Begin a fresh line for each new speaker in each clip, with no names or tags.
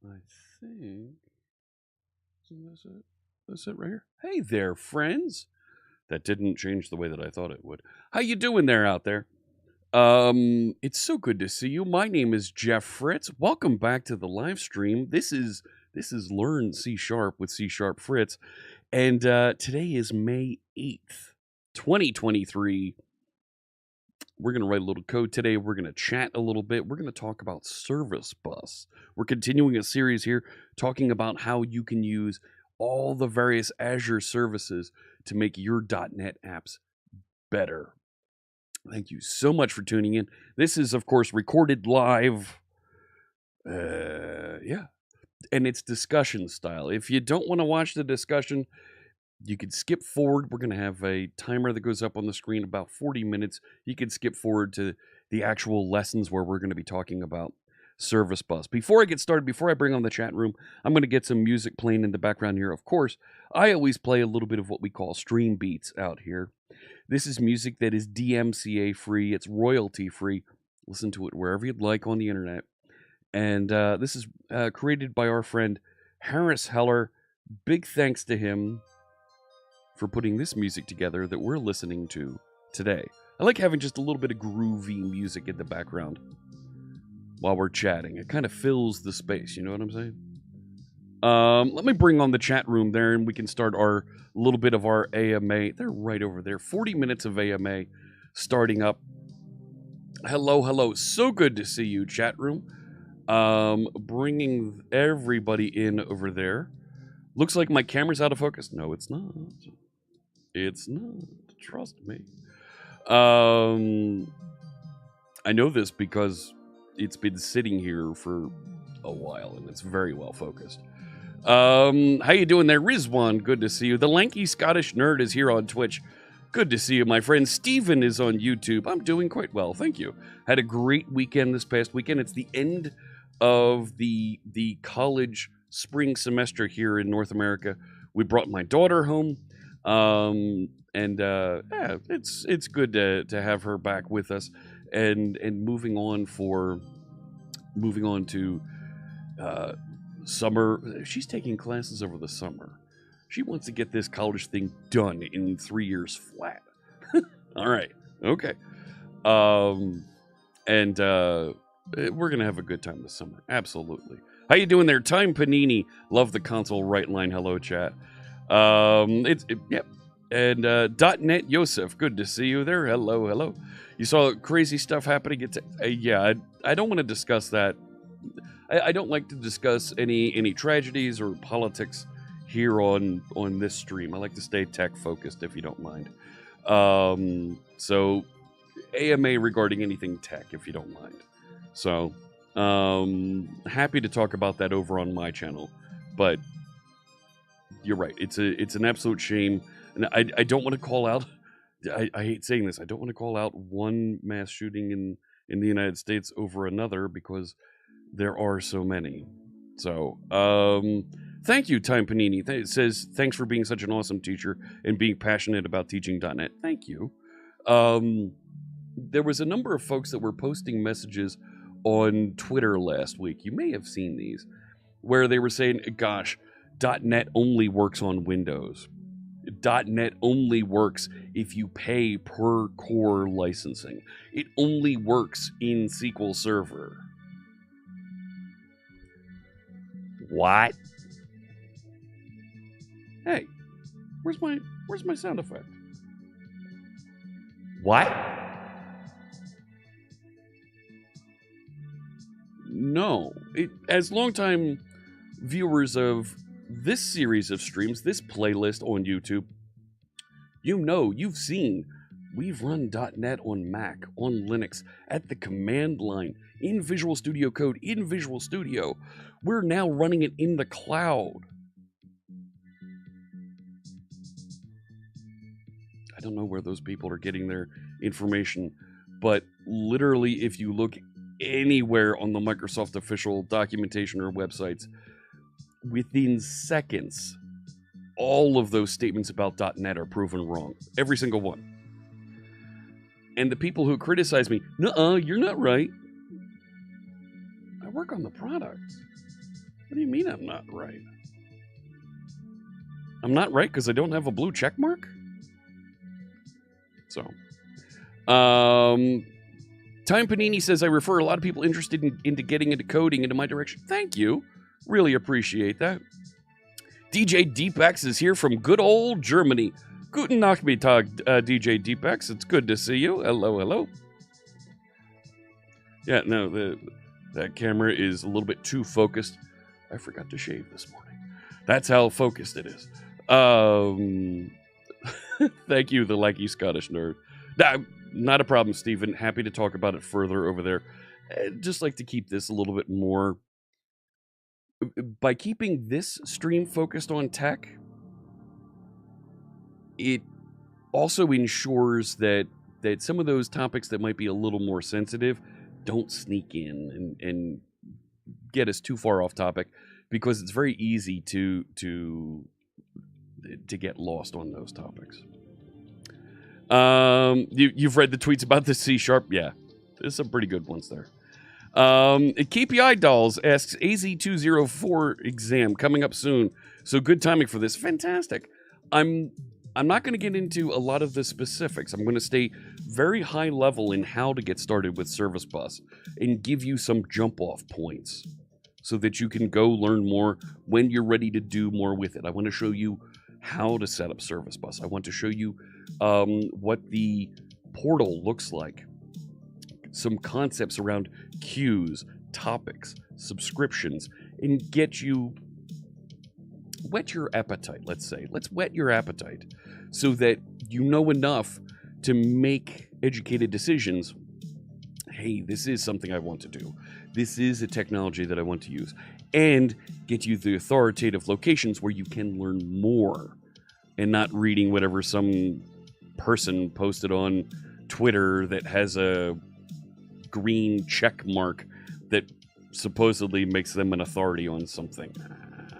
I think that's it. That's it right here. Hey there, friends. That didn't change the way that I thought it would. How you doing there out there? It's so good to see you. My name is Jeff Fritz. Welcome back to the live stream. This is Learn C Sharp with CSharpFritz, and today is May 8th, 2023. We're going to write a little code today. We're going to chat a little bit. We're going to talk about Service Bus. We're continuing a series here talking about how you can use all the various Azure services to make your .NET apps better. Thank you so much for tuning in. This is, of course, recorded live. Yeah. And it's discussion style. If you don't want to watch the discussion, you could skip forward. We're going to have a timer that goes up on the screen, about 40 minutes. You can skip forward to the actual lessons where we're going to be talking about Service Bus. Before I get started, before I bring on the chat room, I'm going to get some music playing in the background here. Of course, I always play a little bit of what we call stream beats out here. This is music that is DMCA free. It's royalty free. Listen to it wherever you'd like on the internet. And this is created by our friend Harris Heller. Big thanks to him for putting this music together that we're listening to today. I like having just a little bit of groovy music in the background while we're chatting. It kind of fills the space, you know what I'm saying? Let me bring on the chat room there, and we can start our little bit of our AMA. They're right over there. 40 minutes of AMA starting up. Hello, hello. So good to see you, chat room. Bringing everybody in over there. Looks like my camera's out of focus. No, it's not. It's not. Trust me. I know this because it's been sitting here for a while, and it's very well focused. How you doing there, Rizwan? Good to see you. The lanky Scottish nerd is here on Twitch. Good to see you, my friend. Steven is on YouTube. I'm doing quite well, thank you. Had a great weekend this past weekend. It's the end of the college spring semester here in North America. We brought my daughter home, yeah, it's good to have her back with us, and moving on to summer. She's taking classes over the summer. She wants to get this college thing done in 3 years flat. All right, okay, we're gonna have a good time this summer. Absolutely. How you doing there, Time Panini? Love the console right line. Hello, chat. Yep. And .NET Yosef, good to see you there. Hello, hello. You saw crazy stuff happening. Yeah, I don't want to discuss that. I don't like to discuss any tragedies or politics here on this stream. I like to stay tech focused, if you don't mind. So AMA regarding anything tech, if you don't mind. So happy to talk about that over on my channel, but you're right. It's an absolute shame, and I don't want to call out. I hate saying this. I don't want to call out one mass shooting in the United States over another, because there are so many. So thank you, Time Panini. It says, thanks for being such an awesome teacher and being passionate about teaching .NET. Thank you. There was a number of folks that were posting messages on Twitter last week. You may have seen these, where they were saying, gosh, .NET only works on Windows. .NET only works if you pay per core licensing. It only works in SQL Server. What? Hey, where's my sound effect? What? No. As longtime viewers of this series of streams, this playlist on YouTube, you've seen, we've run .NET on Mac, on Linux, at the command line, in Visual Studio Code, in Visual Studio. We're now running it in the cloud. I don't know where those people are getting their information, but literally, if you look anywhere on the Microsoft official documentation or websites, within seconds, all of those statements about .NET are proven wrong. Every single one. And the people who criticize me, nuh-uh, you're not right. I work on the product. What do you mean I'm not right? I'm not right because I don't have a blue check mark? So, Time Panini says, I refer a lot of people interested into getting into coding into my direction. Thank you. Really appreciate that. DJ Deepex is here from good old Germany. Guten Nachmittag, DJ Deepex. It's good to see you. Hello, hello. Yeah, no, that camera is a little bit too focused. I forgot to shave this morning. That's how focused it is. Thank you, the Likey Scottish nerd. Not a problem, Stephen. Happy to talk about it further over there. I'd just like to keep this a little bit more... By keeping this stream focused on tech, it also ensures that some of those topics that might be a little more sensitive don't sneak in and get us too far off topic, because it's very easy to get lost on those topics. You've read the tweets about the C#? Yeah, there's some pretty good ones there. KPI Dolls asks, AZ204 exam coming up soon, so good timing for this. Fantastic. I'm not going to get into a lot of the specifics. I'm going to stay very high level in how to get started with Service Bus and give you some jump off points so that you can go learn more when you're ready to do more with it. I want to show you how to set up Service Bus. I want to show you what the portal looks like. Some concepts around queues, topics, subscriptions, and get you... whet your appetite, let's say. Let's whet your appetite so that you know enough to make educated decisions. Hey, this is something I want to do. This is a technology that I want to use. And get you the authoritative locations where you can learn more and not reading whatever some person posted on Twitter that has a green check mark that supposedly makes them an authority on something.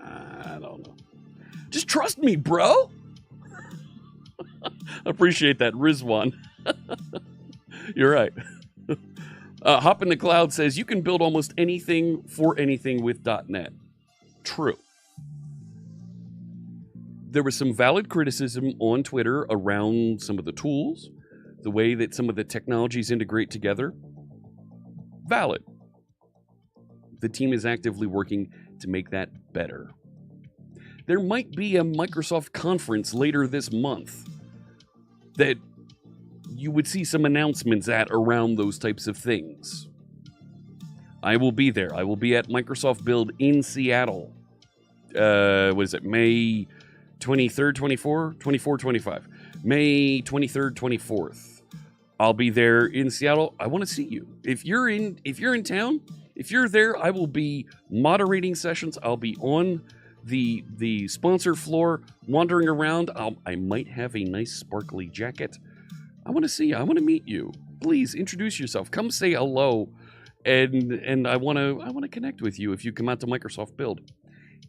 I don't know. Just trust me, bro. Appreciate that, Rizwan. You're right. Hop in the Cloud says, you can build almost anything for anything with .NET. True. There was some valid criticism on Twitter around some of the tools, the way that some of the technologies integrate together. Valid. The team is actively working to make that better. There might be a Microsoft conference later this month that you would see some announcements at around those types of things. I will be there. I will be at Microsoft Build in Seattle. What is it? May 23rd, 24, 25. May 23rd, 24th. I'll be there in Seattle. I want to see you. If you're in town, if you're there, I will be moderating sessions. I'll be on the sponsor floor, wandering around. I might have a nice sparkly jacket. I want to see you. I want to meet you. Please introduce yourself. Come say hello, and I want to connect with you if you come out to Microsoft Build.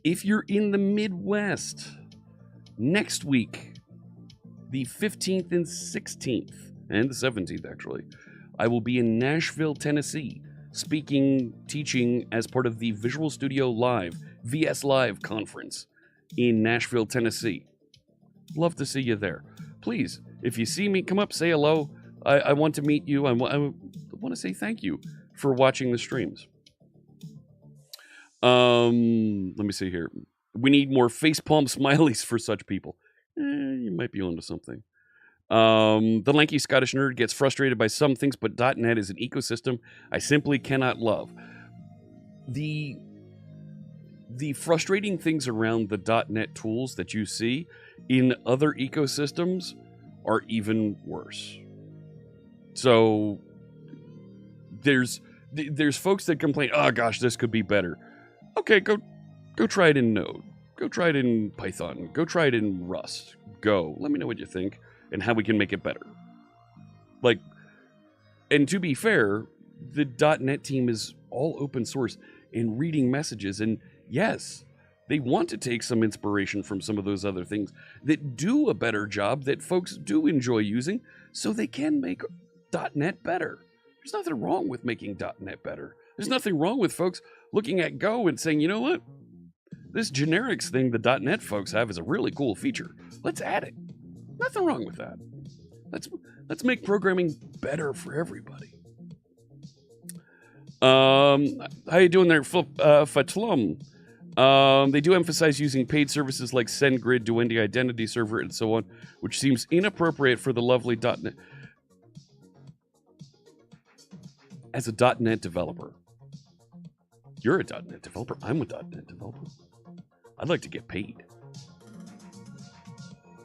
If you're in the Midwest, next week, the 15th and 16th, and the 17th actually, I will be in Nashville, Tennessee, teaching as part of the Visual Studio Live, VS Live conference in Nashville, Tennessee. Love to see you there. Please, if you see me, come up, say hello. I want to meet you. I want to say thank you for watching the streams. Let me see here. We need more facepalm smileys for such people. You might be onto something. The lanky Scottish nerd gets frustrated by some things, but .NET is an ecosystem I simply cannot love. The frustrating things around the .NET tools that you see in other ecosystems are even worse. So there's folks that complain, oh gosh, this could be better. Okay, go try it in Node. Go try it in Python. Go try it in Rust. Go. Let me know what you think and how we can make it better. And to be fair, the .NET team is all open source and reading messages. And yes, they want to take some inspiration from some of those other things that do a better job that folks do enjoy using so they can make .NET better. There's nothing wrong with making .NET better. There's nothing wrong with folks looking at Go and saying, you know what? This generics thing the .NET folks have is a really cool feature. Let's add it. Nothing wrong with that. Let's make programming better for everybody. How you doing there, Fatlum? They do emphasize using paid services like SendGrid, Duendi Identity Server, and so on, which seems inappropriate for the lovely .NET. As a .NET developer, you're a .NET developer. I'm a .NET developer. I'd like to get paid.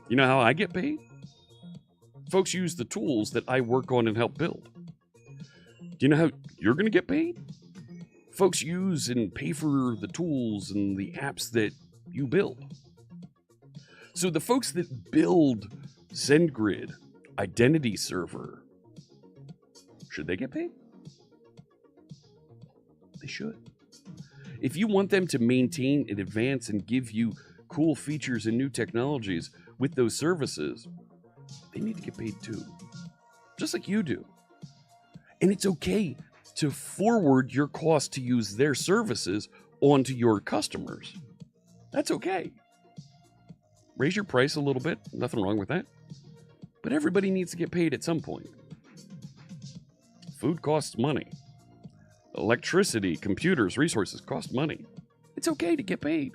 You know how I get paid? Folks use the tools that I work on and help build. Do you know how you're going to get paid? Folks use and pay for the tools and the apps that you build. So the folks that build SendGrid, Identity Server, should they get paid? They should. If you want them to maintain and advance and give you cool features and new technologies with those services, they need to get paid too. Just like you do. And it's okay to forward your cost to use their services onto your customers. That's okay. Raise your price a little bit. Nothing wrong with that. But everybody needs to get paid at some point. Food costs money. Electricity, computers, resources cost money. It's okay to get paid.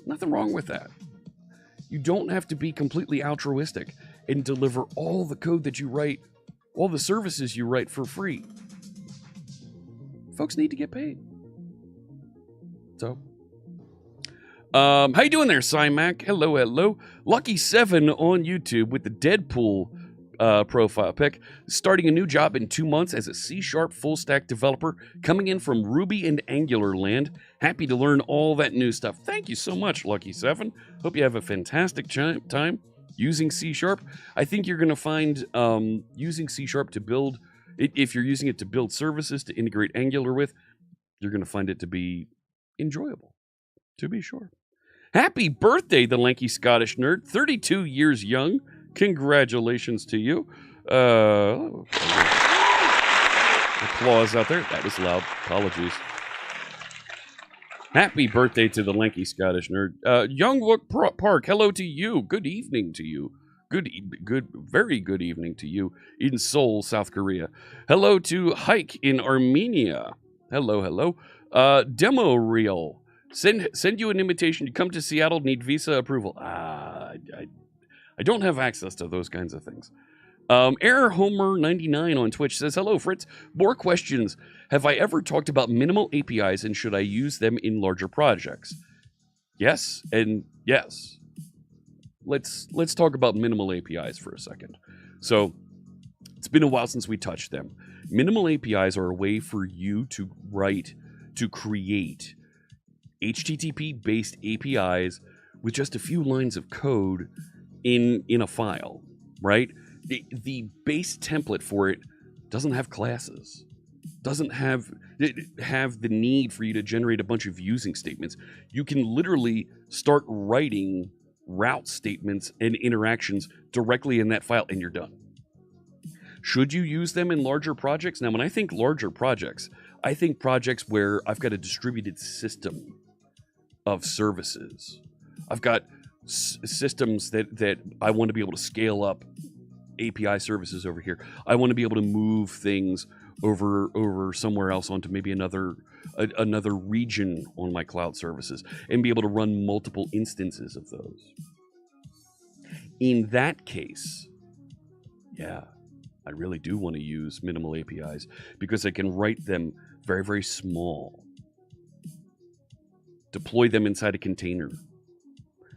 Nothing wrong with that. You don't have to be completely altruistic and deliver all the code that you write, all the services you write for free. Folks need to get paid. So, how you doing there, Cymac? Hello, hello. Lucky7 on YouTube with the Deadpool profile pic. Starting a new job in 2 months as a C# full stack developer, coming in from Ruby and Angular land. Happy to learn all that new stuff. Thank you so much, Lucky7. Hope you have a fantastic time using C#. I think you're going to find using C# to build, if you're using it to build services to integrate Angular with, you're going to find it to be enjoyable, to be sure. Happy birthday, the lanky Scottish nerd. 32 years young. Congratulations to you. Applause out there. That was loud. Apologies. Happy birthday to the lanky Scottish nerd. Youngwook Park, hello to you. Good evening to you. Very good evening to you in Seoul, South Korea. Hello to Hike in Armenia. Hello, hello. Demo Reel. Send you an invitation to come to Seattle. Need visa approval. I don't have access to those kinds of things. Error Homer 99 on Twitch says, hello, Fritz. More questions. Have I ever talked about minimal APIs and should I use them in larger projects? Yes and yes. Let's talk about minimal APIs for a second. So it's been a while since we touched them. Minimal APIs are a way for you to create HTTP-based APIs with just a few lines of code in a file, right? The base template for it doesn't have classes, doesn't have the need for you to generate a bunch of using statements. You can literally start writing route statements and interactions directly in that file and you're done. Should you use them in larger projects? Now, when I think larger projects, I think projects where I've got a distributed system of services. I've got systems that I want to be able to scale up API services over here. I want to be able to move things over somewhere else onto maybe another region on my cloud services and be able to run multiple instances of those. In that case, yeah, I really do want to use minimal APIs because I can write them very, very small, deploy them inside a container,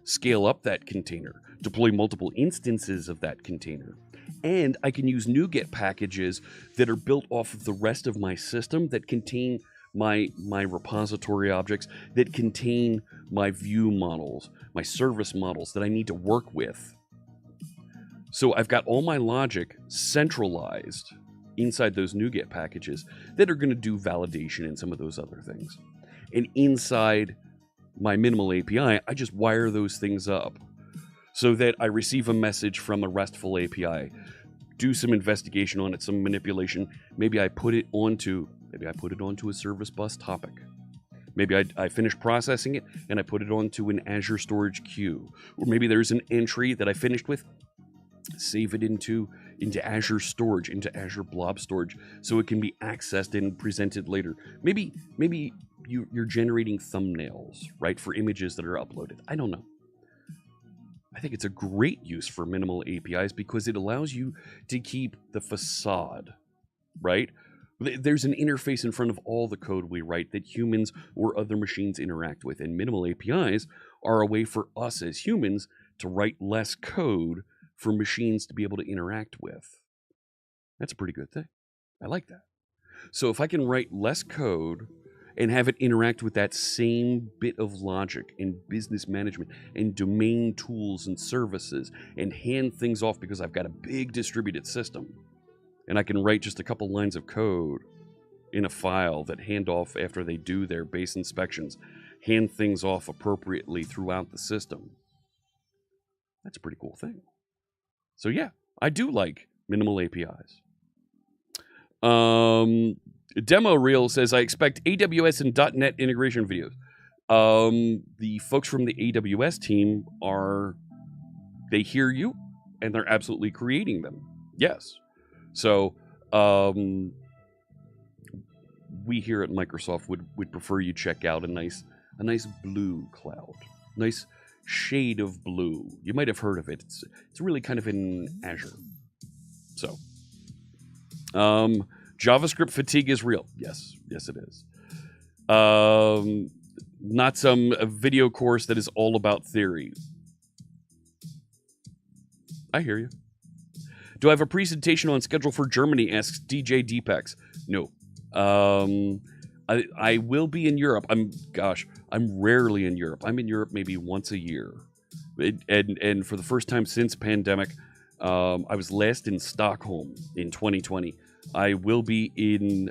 scale up that container, deploy multiple instances of that container. And I can use NuGet packages that are built off of the rest of my system that contain my repository objects, that contain my view models, my service models that I need to work with. So I've got all my logic centralized inside those NuGet packages that are going to do validation and some of those other things. And inside my minimal API, I just wire those things up so that I receive a message from a RESTful API, do some investigation on it, some manipulation. Maybe I put it onto a service bus topic. Maybe I finish processing it and I put it onto an Azure storage queue. Or maybe there's an entry that I finished with, save it into Azure storage, into Azure blob storage, so it can be accessed and presented later. Maybe you're generating thumbnails, right, for images that are uploaded. I don't know. I think it's a great use for minimal APIs because it allows you to keep the facade, right? There's an interface in front of all the code we write that humans or other machines interact with, and minimal APIs are a way for us as humans to write less code for machines to be able to interact with. That's a pretty good thing. I like that. So if I can write less code and have it interact with that same bit of logic and business management and domain tools and services and hand things off because I've got a big distributed system, and I can write just a couple lines of code in a file that hand off after they do their base inspections, hand things off appropriately throughout the system. That's a pretty cool thing. So yeah, I do like minimal APIs. Demo Reel says, I expect AWS and .NET integration videos. The folks from the AWS team they hear you, and they're absolutely creating them. Yes. So we here at Microsoft would prefer you check out a nice blue cloud, nice shade of blue. You might have heard of it. It's really kind of in Azure. So JavaScript fatigue is real. Yes, it is. Not some video course that is all about theory. I hear you. Do I have a presentation on schedule for Germany? Asks DJ Deepex. No. I will be in Europe. I'm rarely in Europe. I'm in Europe maybe once a year. And for the first time since pandemic, I was last in Stockholm in 2020. I will be in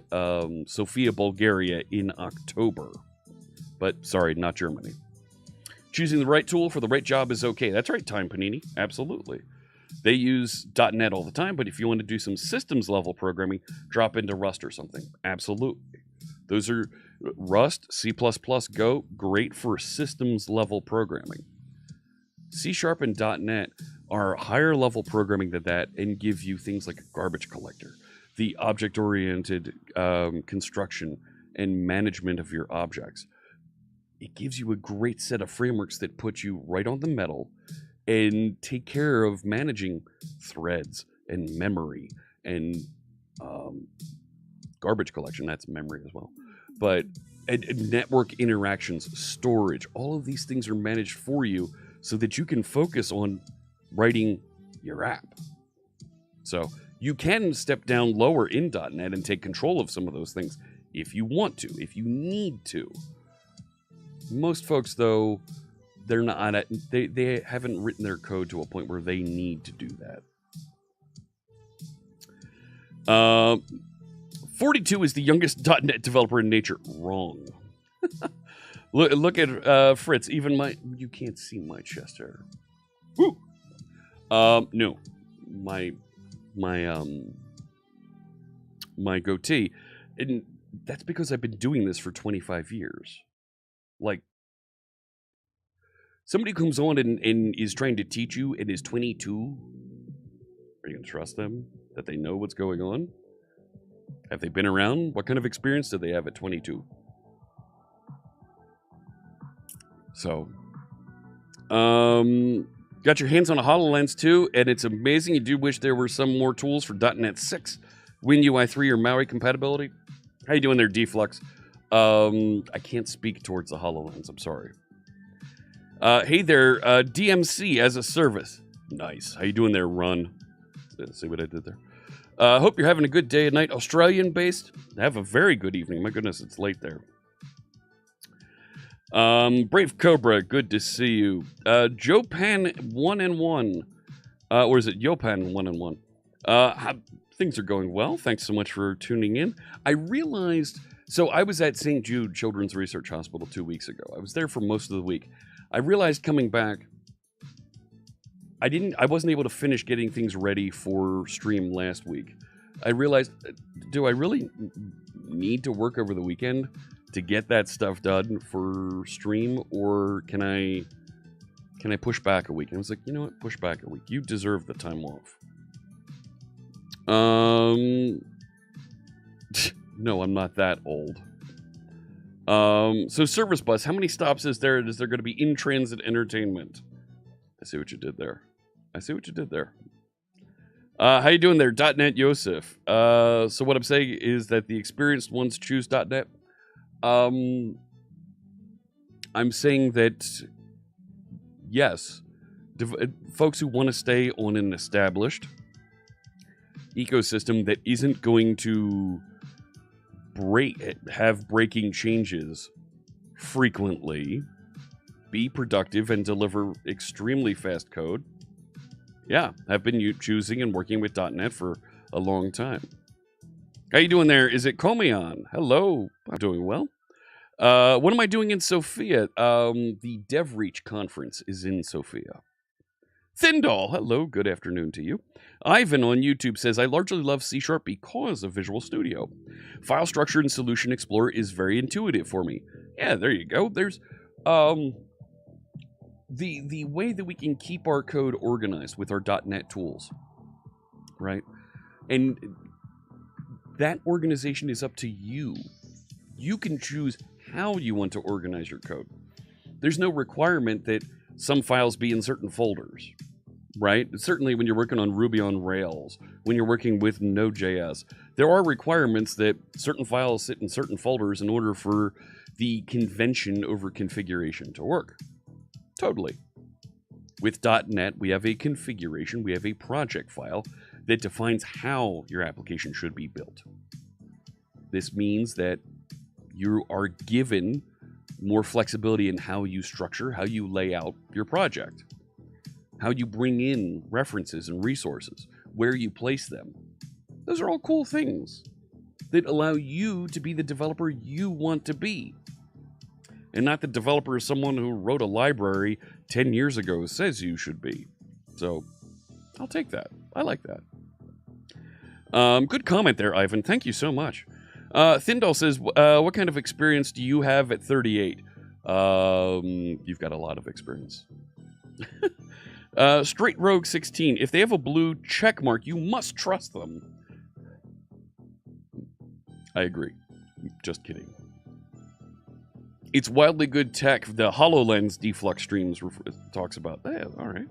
Sofia, Bulgaria in October. But sorry, not Germany. Choosing the right tool for the right job is okay. That's right, Time Panini. Absolutely. They use .NET all the time, but if you want to do some systems level programming, drop into Rust or something. Absolutely. Those are Rust, C++, Go, great for systems level programming. C# and .NET are higher level programming than that and give you things like a garbage collector, the object-oriented construction and management of your objects. It gives you a great set of frameworks that put you right on the metal and take care of managing threads and memory and garbage collection. That's memory as well. But and network interactions, storage, all of these things are managed for you so that you can focus on writing your app. So you can step down lower in .NET and take control of some of those things if you want to, if you need to. Most folks, though, they're not. They haven't written their code to a point where they need to do that. 42 is the youngest .NET developer in nature. Wrong. Look at Fritz. Even you can't see my chest hair. Woo. No, my goatee, and that's because I've been doing this for 25 years. Like, somebody comes on and is trying to teach you and is 22. Are you going to trust them that they know what's going on? Have they been around? What kind of experience do they have at 22? So, got your hands on a HoloLens too, and it's amazing. You do wish there were some more tools for .NET 6, WinUI 3, or Maui compatibility. How you doing there, Deflux? I can't speak towards the HoloLens. I'm sorry. Hey there, DMC as a service. Nice. How you doing there, Run? See what I did there? Hope you're having a good day and night. Australian-based. Have a very good evening. My goodness, it's late there. Brave Cobra, good to see you. Jopan 1-1. Or is it Yopan 1-1? Things are going well. Thanks so much for tuning in. I realized, so I was at St. Jude Children's Research Hospital 2 weeks ago. I was there for most of the week. I realized coming back, I wasn't able to finish getting things ready for stream last week. I realized, do I really need to work over the weekend to get that stuff done for stream, or can I push back a week? And I was like, you know what? Push back a week. You deserve the time off. No, I'm not that old. So service bus, how many stops is there? Is there going to be in-transit entertainment? I see what you did there. How you doing there, .NET Yosef? So what I'm saying is that the experienced ones choose .NET. I'm saying that, yes, folks who want to stay on an established ecosystem that isn't going to have breaking changes frequently, be productive, and deliver extremely fast code. Yeah, I've been choosing and working with .NET for a long time. How you doing there? Is it Komion? Hello. I'm doing well. What am I doing in Sofia? The DevReach conference is in Sofia. Thindall, hello, good afternoon to you. Ivan on YouTube says, I largely love C# because of Visual Studio. File structure and Solution Explorer is very intuitive for me. Yeah, there you go. There's the way that we can keep our code organized with our .NET tools, right? And that organization is up to you. You can choose how you want to organize your code. There's no requirement that some files be in certain folders, right? Certainly when you're working on Ruby on Rails, when you're working with Node.js, there are requirements that certain files sit in certain folders in order for the convention over configuration to work. Totally. With .NET, we have a configuration, we have a project file that defines how your application should be built. This means that you are given more flexibility in how you structure, how you lay out your project, how you bring in references and resources, where you place them. Those are all cool things that allow you to be the developer you want to be. And not the developer someone who wrote a library 10 years ago says you should be. So, I'll take that. I like that. Good comment there, Ivan. Thank you so much. Thindall says, what kind of experience do you have at 38? You've got a lot of experience. Straight Rogue 16. If they have a blue check mark, you must trust them. I agree. Just kidding. It's wildly good tech. The HoloLens deflux streams talks about. Yeah, all right.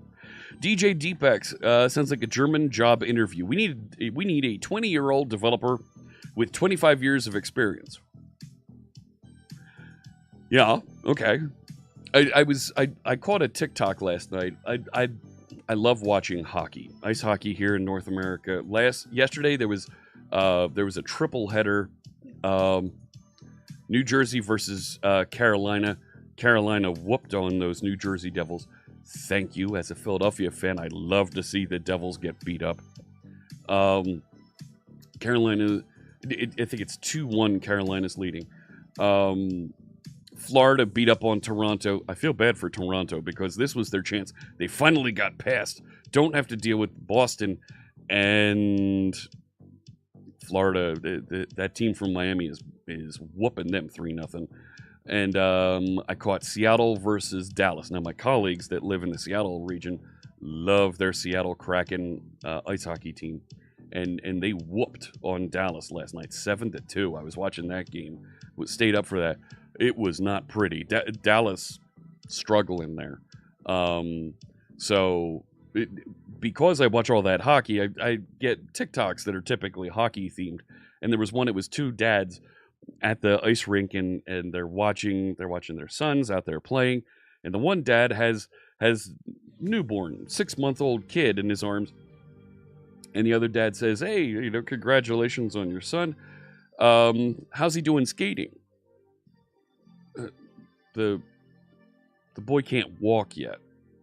DJ Deepex sounds like a German job interview. We need a 20-year-old developer with 25 years of experience. Yeah, okay. I caught a TikTok last night. I love watching hockey, ice hockey here in North America. Yesterday there was a triple header, New Jersey versus Carolina. Carolina whooped on those New Jersey Devils. Thank you. As a Philadelphia fan, I love to see the Devils get beat up. Carolina, I think it's 2-1 Carolina's leading. Florida beat up on Toronto. I feel bad for Toronto because this was their chance. They finally got past. Don't have to deal with Boston and Florida. That team from Miami is whooping them 3-0. And I caught Seattle versus Dallas. Now, my colleagues that live in the Seattle region love their Seattle Kraken ice hockey team. And they whooped on Dallas last night, 7-2. I was watching that game. Stayed up for that. It was not pretty. Dallas struggling there. Because I watch all that hockey, I get TikToks that are typically hockey themed. And there was one, it was two dads at the ice rink, and they're watching their sons out there playing. And the one dad has newborn 6-month-old kid in his arms. And the other dad says, hey, congratulations on your son. How's he doing skating? The boy can't walk yet.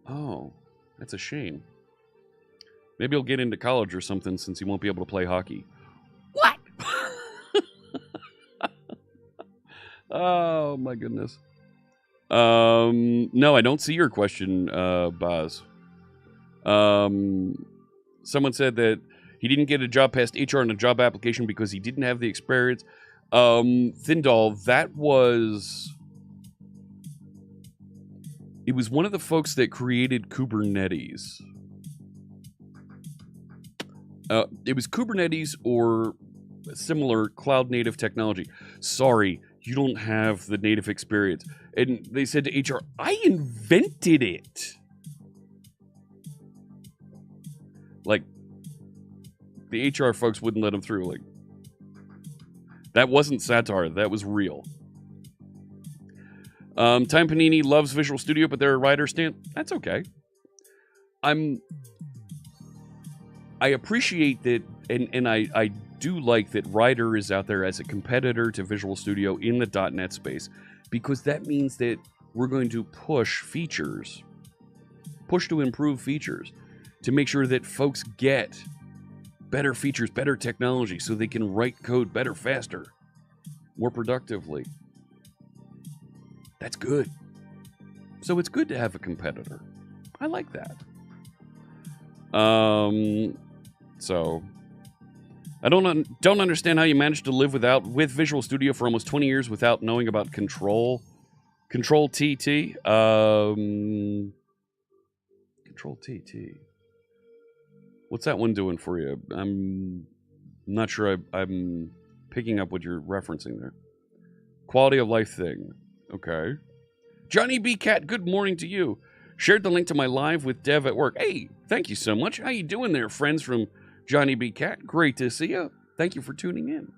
Oh, that's a shame. Maybe he'll get into college or something since he won't be able to play hockey. What? Oh, my goodness. No, I don't see your question, Boz. Someone said that he didn't get a job past HR on a job application because he didn't have the experience. Thindall, it was one of the folks that created Kubernetes. It was Kubernetes or similar cloud native technology. Sorry, you don't have the native experience. And they said to HR, I invented it. Like, the HR folks wouldn't let them through. Like, that wasn't satire. That was real. Time Panini loves Visual Studio, but they're a writer stamp. That's okay. I appreciate that, and I do like that Rider is out there as a competitor to Visual Studio in the .NET space, because that means that we're going to push to improve features, to make sure that folks get better features, better technology, so they can write code better, faster, more productively. That's good. So it's good to have a competitor. I like that. So I don't understand how you managed to live with Visual Studio for almost 20 years without knowing about Control TT. Control TT. What's that one doing for you? I'm not sure I'm picking up what you're referencing there. Quality of life thing. Okay. Johnny B. Cat, good morning to you. Shared the link to my live with Dev at work. Hey, thank you so much. How you doing there, friends from Johnny B. Cat? Great to see you. Thank you for tuning in.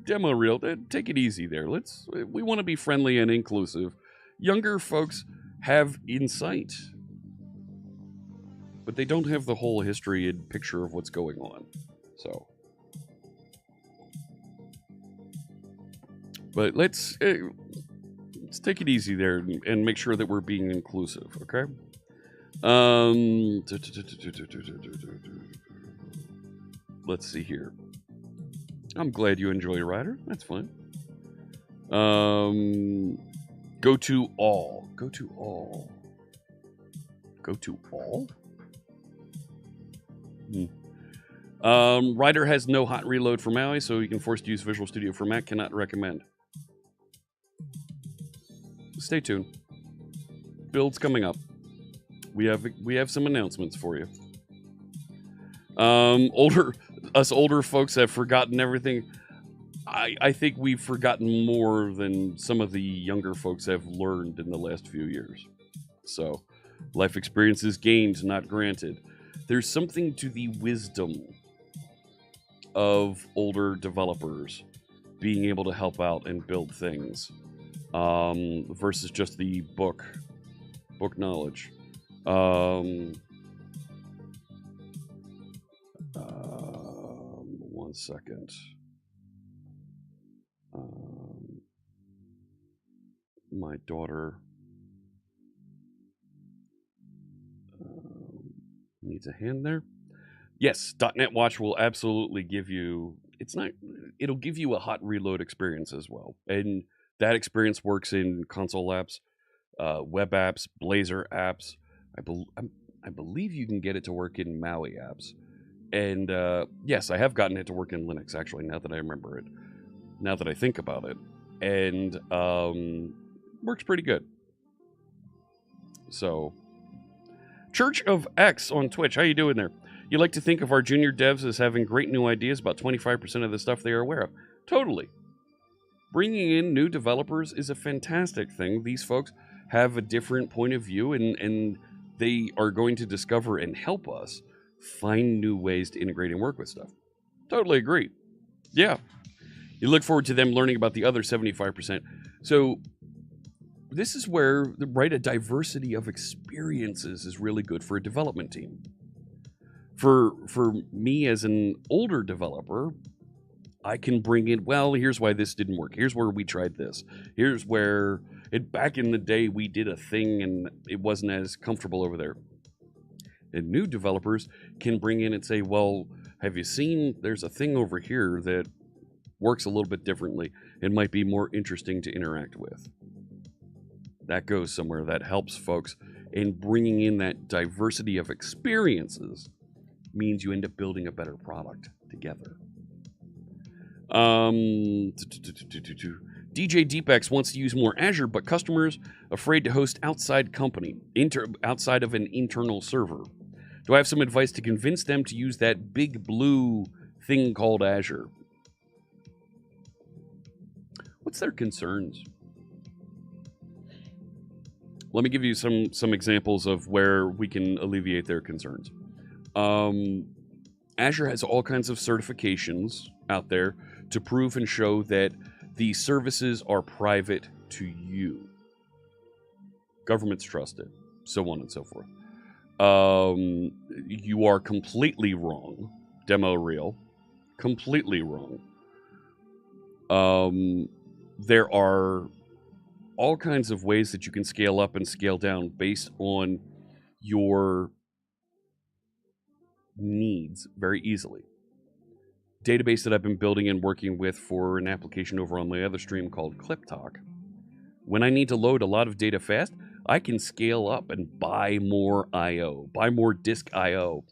Demo reel. Take it easy there. We want to be friendly and inclusive. Younger folks have insight, but they don't have the whole history and picture of what's going on. So, but let's take it easy there and make sure that we're being inclusive. Okay. Let's see here. I'm glad you enjoy Rider. That's fine. Go to all. Go to all. Go to all? Rider has no hot reload for Maui, so you can force to use Visual Studio for Mac. Cannot recommend. Stay tuned. Build's coming up. We have some announcements for you. Us older folks have forgotten everything. I think we've forgotten more than some of the younger folks have learned in the last few years. So, life experiences gained, not granted. There's something to the wisdom of older developers being able to help out and build things, versus just the book knowledge. One second. My daughter needs a hand there. Yes, .NET Watch will absolutely give you, it'll give you a hot reload experience as well. And that experience works in console apps, web apps, Blazor apps. I believe you can get it to work in Maui apps. And yes, I have gotten it to work in Linux, actually, now that I remember it. Now that I think about it. And works pretty good. So, Church of X on Twitch, how you doing there? You like to think of our junior devs as having great new ideas about 25% of the stuff they are aware of. Totally. Bringing in new developers is a fantastic thing. These folks have a different point of view, and they are going to discover and help us find new ways to integrate and work with stuff. Totally agree. Yeah. You look forward to them learning about the other 75%. So this is where a diversity of experiences is really good for a development team. For me as an older developer, I can bring in, well, here's why this didn't work. Here's where we tried this. Here's where, back in the day, we did a thing and it wasn't as comfortable over there. And new developers can bring in and say, well, have you seen, there's a thing over here that works a little bit differently. It might be more interesting to interact with. That goes somewhere. That helps folks And bringing in that diversity of experiences means you end up building a better product together. DJ Deepex wants to use more Azure, but customers afraid to host outside outside of an internal server. Do I have some advice to convince them to use that big blue thing called Azure? What's their concerns? Let me give you some examples of where we can alleviate their concerns. Azure has all kinds of certifications out there to prove and show that the services are private to you. Governments trust it, so on and so forth. You are completely wrong. Demo real. Completely wrong. There are all kinds of ways that you can scale up and scale down based on your needs very easily. Database that I've been building and working with for an application over on my other stream called ClipTalk. When I need to load a lot of data fast, I can scale up and buy more I/O, buy more disk I/O.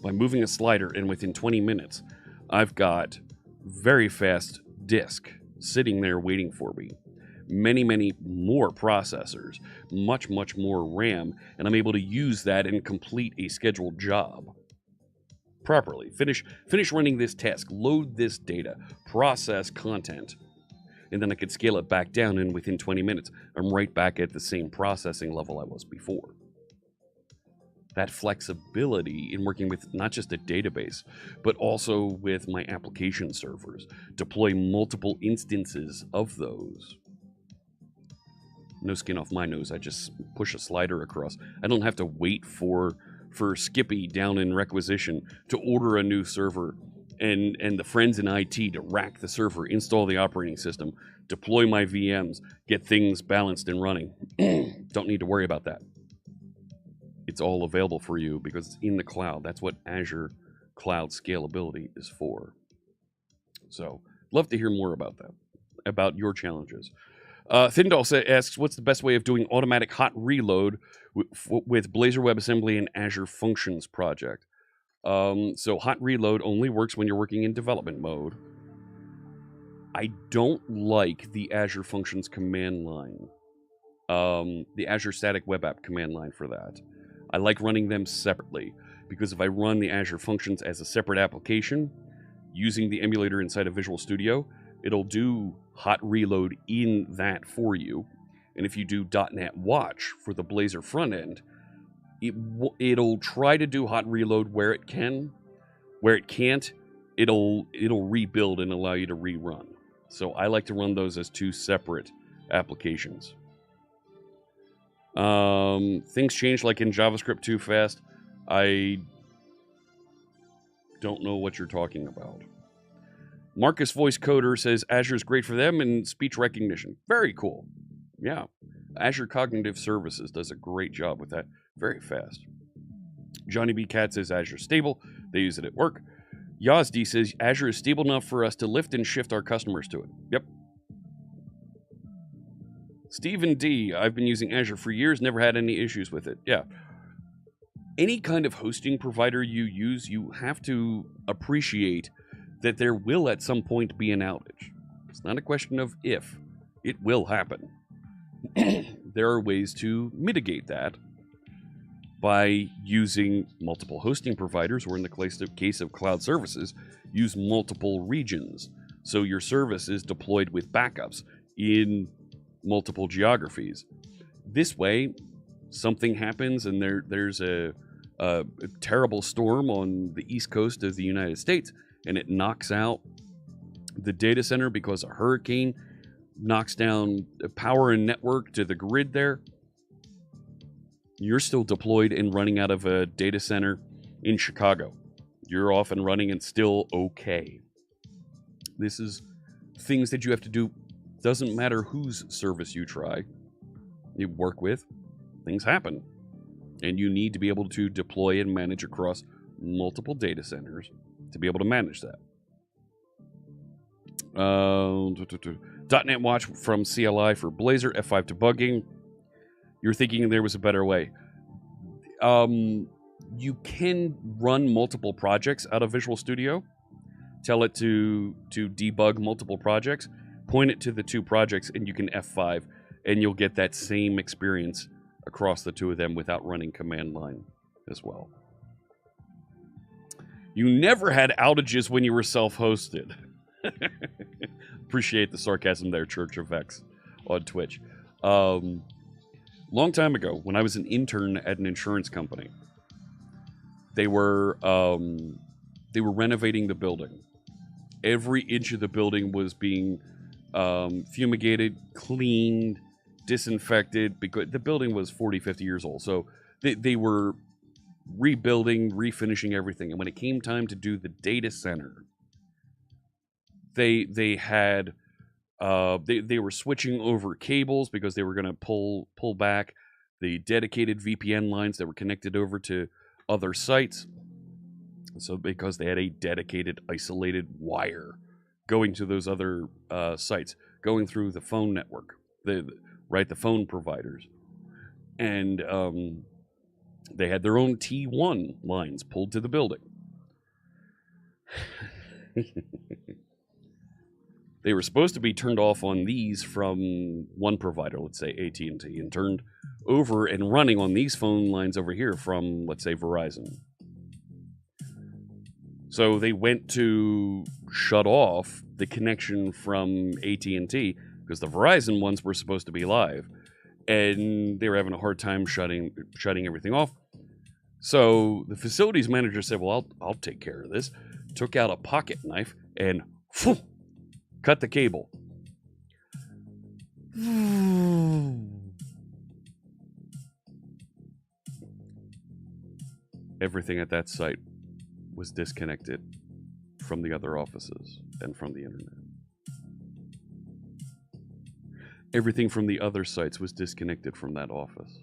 By moving a slider, and within 20 minutes, I've got very fast disk sitting there waiting for me. Many, many more processors, much, much more RAM, and I'm able to use that and complete a scheduled job properly. Finish running this task, load this data, process content, and then I could scale it back down, and within 20 minutes, I'm right back at the same processing level I was before. That flexibility in working with not just a database, but also with my application servers, deploy multiple instances of those. No skin off my nose, I just push a slider across. I don't have to wait for Skippy down in requisition to order a new server and the friends in IT to rack the server, install the operating system, deploy my VMs, get things balanced and running. Don't need to worry about that. It's all available for you because it's in the cloud. That's what Azure Cloud Scalability is for. So, love to hear more about that, about your challenges. Thindall asks, what's the best way of doing automatic hot reload with Blazor WebAssembly and Azure Functions project? So hot reload only works when you're working in development mode. I don't like the Azure Functions command line, the Azure Static Web App command line for that. I like running them separately because if I run the Azure Functions as a separate application using the emulator inside of Visual Studio, it'll do hot reload in that for you. And if you do .NET Watch for the Blazor front end, it'll try to do hot reload where it can. Where it can't, it'll rebuild and allow you to rerun. So I like to run those as two separate applications. Things change like in JavaScript too fast. I don't know what you're talking about. Marcus Voice Coder says Azure is great for them in speech recognition. Very cool. Yeah. Azure Cognitive Services does a great job with that. Very fast. Johnny B. Cat says Azure stable. They use it at work. Yazdi says Azure is stable enough for us to lift and shift our customers to it. Yep. Stephen D. I've been using Azure for years, never had any issues with it. Yeah. Any kind of hosting provider you use, you have to appreciate that there will at some point be an outage. It's not a question of if. It will happen. There are ways to mitigate that by using multiple hosting providers, or in the case of cloud services, use multiple regions. So your service is deployed with backups in multiple geographies. This way, something happens and there's a terrible storm on the east coast of the United States, and it knocks out the data center because a hurricane knocks down power and network to the grid there. You're still deployed and running out of a data center in Chicago. You're off and running and still okay. This is things that you have to do. Doesn't matter whose service you work with, things happen. And you need to be able to deploy and manage across multiple data centers to be able to manage that. .NET Watch from CLI for Blazor, F5 debugging. You're thinking there was a better way. You can run multiple projects out of Visual Studio. Tell it to debug multiple projects. Point it to the 2 projects, and you can F5, and you'll get that same experience across the 2 of them without running command line as well. You never had outages when you were self-hosted. Appreciate the sarcasm there, Church of X on Twitch. Long time ago, when I was an intern at an insurance company, they were renovating the building. Every inch of the building was being fumigated, cleaned, disinfected, because the building was 40, 50 years old. So they were rebuilding, refinishing everything. And when it came time to do the data center, they had they were switching over cables because they were going to pull back the dedicated VPN lines that were connected over to other sites. So because they had a dedicated isolated wire going to those other sites, going through the phone network, the phone providers, and they had their own T1 lines pulled to the building. They were supposed to be turned off on these from one provider, let's say AT&T, and turned over and running on these phone lines over here from, let's say, Verizon. So they went to shut off the connection from AT&T because the Verizon ones were supposed to be live, and they were having a hard time shutting everything off. So the facilities manager said, "Well, I'll take care of this." Took out a pocket knife and cut the cable. Everything at that site was disconnected from the other offices and from the internet. Everything from the other sites was disconnected from that office.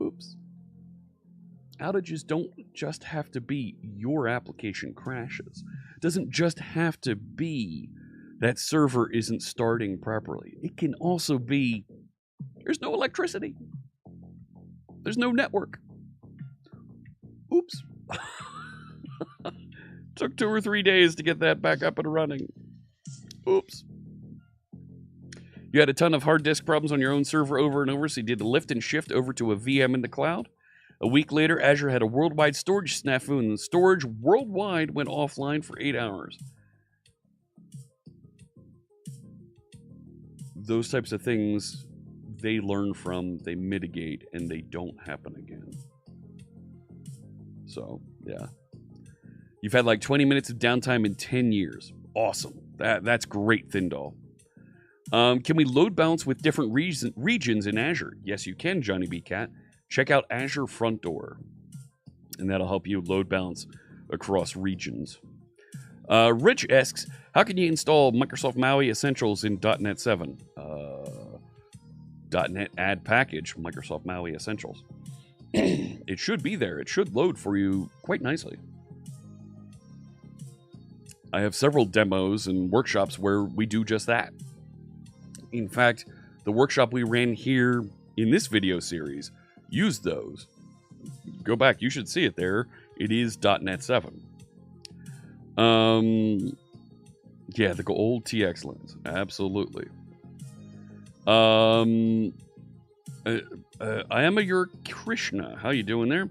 Oops. Outages don't just have to be your application crashes. It doesn't just have to be that server isn't starting properly. It can also be there's no electricity. There's no network. Oops. Took 2 or 3 days to get that back up and running. Oops. You had a ton of hard disk problems on your own server over and over, so you did a lift and shift over to a VM in the cloud. A week later, Azure had a worldwide storage snafu, and the storage worldwide went offline for 8 hours. Those types of things, they learn from, they mitigate, and they don't happen again. So, yeah. You've had like 20 minutes of downtime in 10 years. Awesome. That's great, Thindall. Can we load balance with different regions in Azure? Yes, you can, Johnny B. Cat. Check out Azure Front Door, and that'll help you load balance across regions. Rich asks, how can you install Microsoft Maui Essentials in .NET 7? .NET add package, Microsoft Maui Essentials. It should be there. It should load for you quite nicely. I have several demos and workshops where we do just that. In fact, the workshop we ran here in this video series used those. Go back, you should see it there. It is .NET 7. Yeah, the old TX lens. Absolutely. I am your Krishna. How you doing there?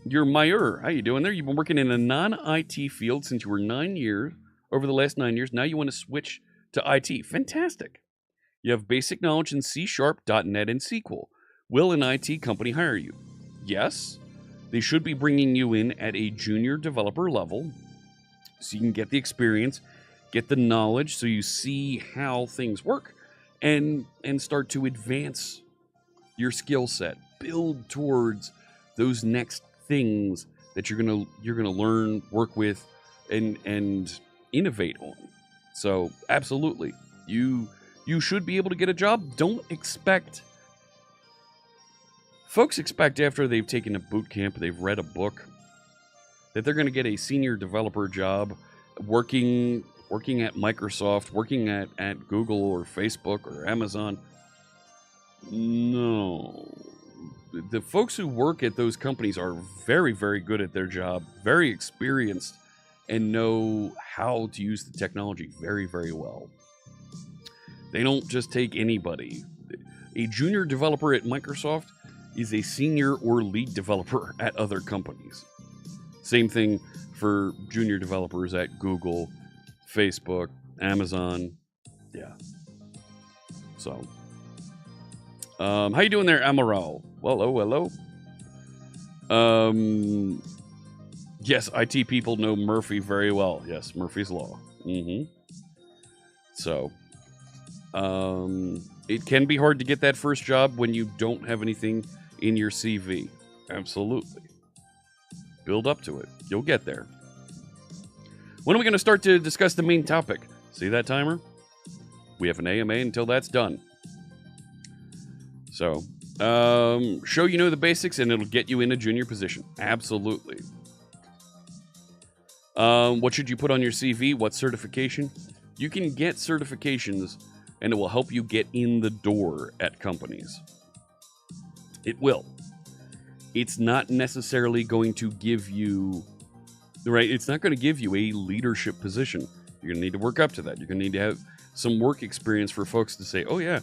You're Mayur. How you doing there? You've been working in a non-IT field since you were 9 years. Over the last 9 years, now you want to switch to IT. Fantastic. You have basic knowledge in C#, .NET, and SQL. Will an IT company hire you? Yes. They should be bringing you in at a junior developer level so you can get the experience, get the knowledge, so you see how things work, and start to advance your skill set. Build towards those next things that you're gonna learn, work with, and innovate on. So absolutely, you should be able to get a job. Don't expect. Folks expect after they've taken a boot camp, they've read a book, that they're going to get a senior developer job working working at Microsoft, working at Google or Facebook or Amazon. No. The folks who work at those companies are very, very good at their job, very experienced, and know how to use the technology very, very well. They don't just take anybody. A junior developer at Microsoft is a senior or lead developer at other companies. Same thing for junior developers at Google, Facebook, Amazon. Yeah. So, how you doing there, Amaral? Hello. Yes, IT people know Murphy very well. Yes, Murphy's Law. So, it can be hard to get that first job when you don't have anything in your CV. Absolutely. Build up to it. You'll get there. When are we going to start to discuss the main topic? See that timer? We have an AMA until that's done. So, show you know the basics and it'll get you in a junior position. Absolutely. What should you put on your CV? What certification? You can get certifications and it will help you get in the door at companies. It will. It's not necessarily going to give you, right? It's not going to give you a leadership position. You're going to need to work up to that. You're going to need to have some work experience for folks to say, oh yeah,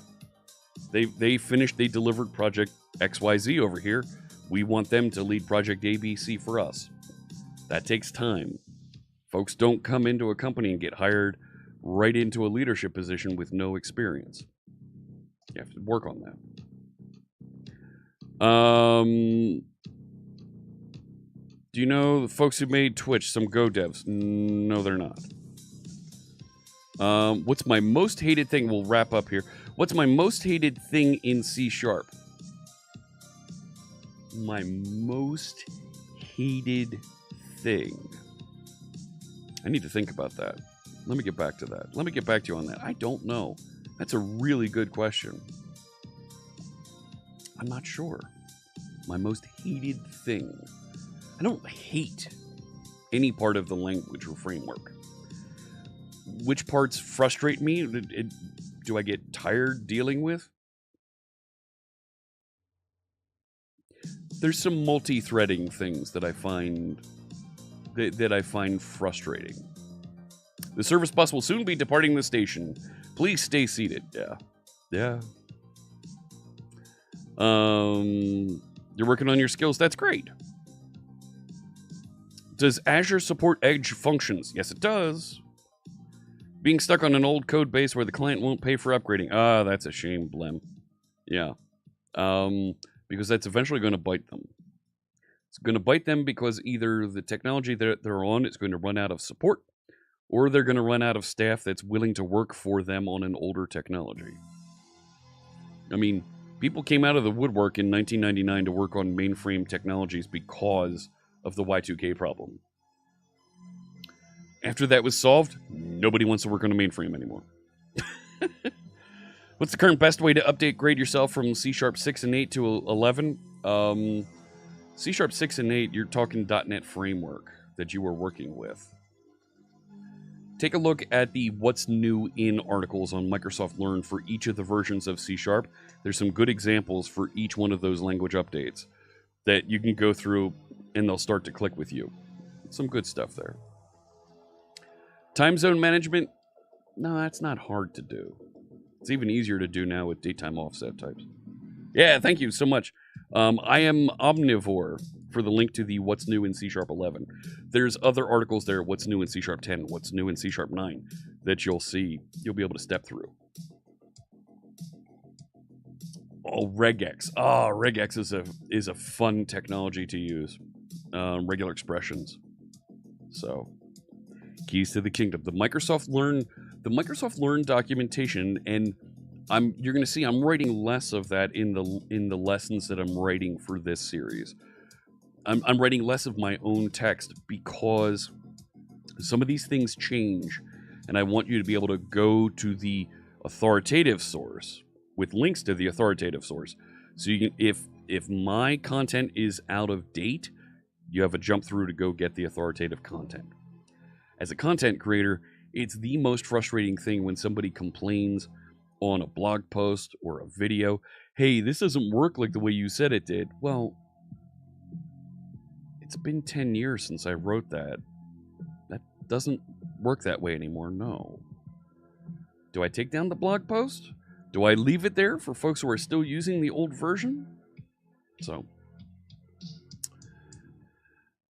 they finished, they delivered project XYZ over here. We want them to lead project ABC for us. That takes time. Folks don't come into a company and get hired right into a leadership position with no experience. You have to work on that. Do you know the folks who made Twitch, some Go devs? No, they're not. What's my most hated thing? We'll wrap up here. What's my most hated thing in C#? My most hated thing. I need to think about that. Let me get back to that. Let me get back to you on that. I don't know. That's a really good question. I'm not sure. My most hated thing. I don't hate any part of the language or framework. Which parts frustrate me? Do I get tired dealing with? There's some multi-threading things that I find frustrating. The service bus will soon be departing the station. Please stay seated. Yeah. You're working on your skills. That's great. Does Azure support Edge functions? Yes, it does. Being stuck on an old code base where the client won't pay for upgrading. Ah, that's a shame, Blem. Yeah. Because that's eventually going to bite them. It's going to bite them because either the technology that they're on is going to run out of support, or they're going to run out of staff that's willing to work for them on an older technology. I mean, people came out of the woodwork in 1999 to work on mainframe technologies because of the Y2K problem. After that was solved, nobody wants to work on a mainframe anymore. What's the current best way to update grade yourself from C# 6 and 8 to 11? C# 6 and 8, you're talking .NET framework that you were working with. Take a look at the What's New In articles on Microsoft Learn for each of the versions of C#. There's some good examples for each one of those language updates that you can go through and they'll start to click with you. Some good stuff there. Time zone management? No, that's not hard to do. It's even easier to do now with daytime offset types. Yeah, thank you so much. I am Omnivore for the link to the What's New in C# 11. There's other articles there, What's New in C# 10, What's New in C# 9, that you'll see, you'll be able to step through. Oh, regex. Oh, regex is a fun technology to use. Regular expressions. So, keys to the kingdom. The Microsoft Learn documentation, and you're going to see I'm writing less of that in the lessons that I'm writing for this series. I'm writing less of my own text because some of these things change, and I want you to be able to go to the authoritative source with links to the authoritative source. So you can, if my content is out of date, you have a jump through to go get the authoritative content. As a content creator, It's the most frustrating thing when somebody complains on a blog post or a video, hey, this doesn't work like the way you said it did. Well, it's been 10 years since I wrote that. That doesn't work that way anymore, no. Do I take down the blog post? Do I leave it there for folks who are still using the old version? So,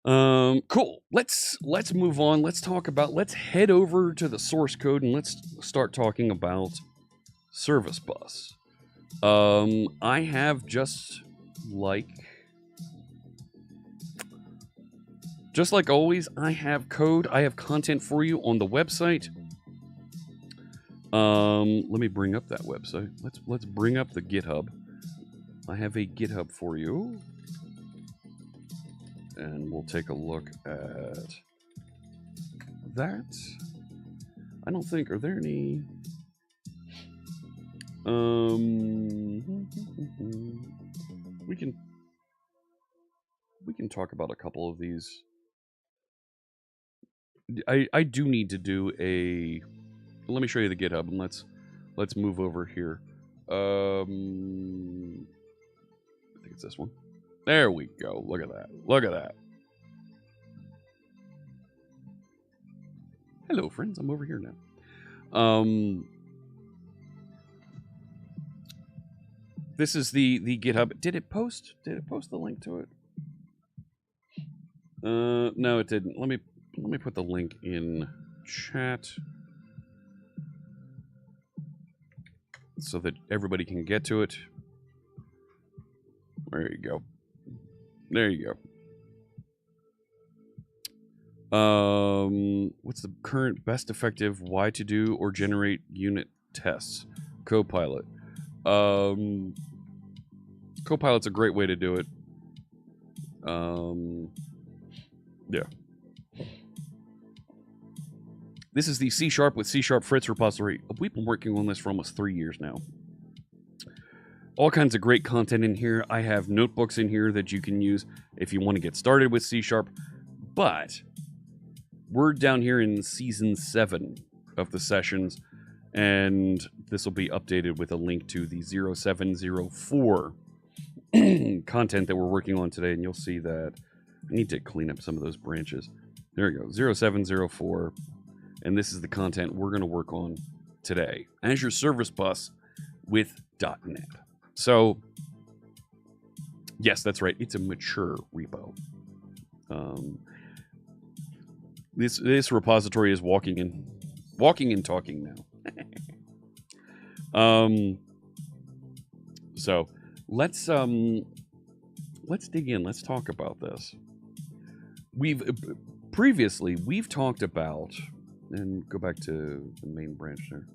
cool. Let's move on. Let's head over to the source code and let's start talking about Service Bus. I have just like always, I have code, I have content for you on the website. Let me bring up that website. Let's bring up the GitHub. I have a GitHub for you. And we'll take a look at that. I don't think, are there any... we can talk about a couple of these. I do need to do a... Let me show you the GitHub, and let's move over here. I think it's this one. There we go. Look at that. Look at that. Hello, friends. I'm over here now. This is the GitHub. Did it post the link to it? No, it didn't. Let me put the link in chat so that everybody can get to it. There you go. There you go. What's the current best effective why to do or generate unit tests? Copilot. Copilot's a great way to do it. Yeah. This is the C# with CSharpFritz repository. We've been working on this for almost 3 years now. All kinds of great content in here. I have notebooks in here that you can use if you want to get started with C#. But we're down here in season 7 of the sessions, and this will be updated with a link to the 0704 content that we're working on today, and you'll see that I need to clean up some of those branches. There we go, 0704, and this is the content we're going to work on today. Azure Service Bus with .NET. So, yes, that's right. It's a mature repo. This repository is walking and talking now. So let's dig in. Let's talk about this. We've talked about, and go back to the main branch there,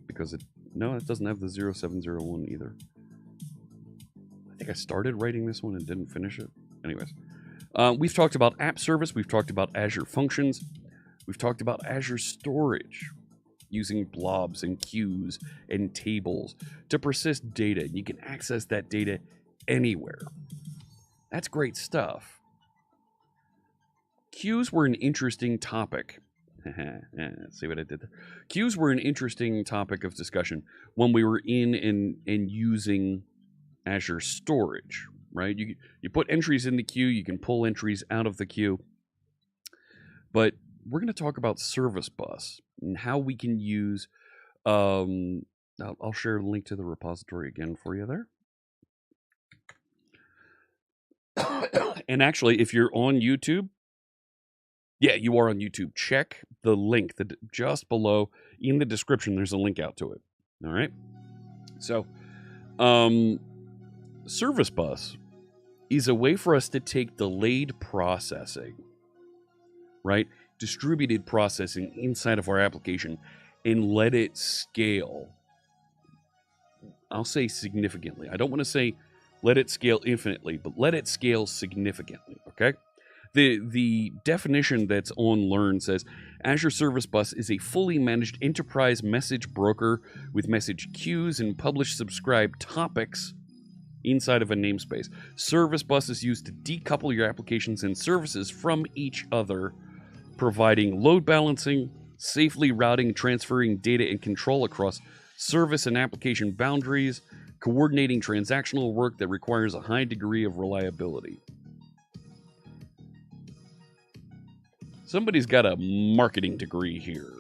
because it doesn't have the 0701 either. I think I started writing this one and didn't finish it. Anyways, we've talked about app service. We've talked about Azure functions. We've talked about Azure storage, using blobs and queues and tables to persist data. You can access that data anywhere. That's great stuff. Queues were an interesting topic. See what I did there? Queues were an interesting topic of discussion when we were in and using Azure storage, right? You put entries in the queue, you can pull entries out of the queue. But we're going to talk about Service Bus and how we can use, I'll share a link to the repository again for you there. And actually, if you're on YouTube, yeah, you are on YouTube, check the link just below in the description. There's a link out to it. All right. So, Service Bus is a way for us to take delayed processing, right? Distributed processing inside of our application and let it scale. I'll say significantly. I don't want to say let it scale infinitely, but let it scale significantly, okay? The definition that's on Learn says, Azure Service Bus is a fully managed enterprise message broker with message queues and publish-subscribe topics inside of a namespace. Service Bus is used to decouple your applications and services from each other, providing load balancing, safely routing, transferring data and control across service and application boundaries, coordinating transactional work that requires a high degree of reliability. Somebody's got a marketing degree here,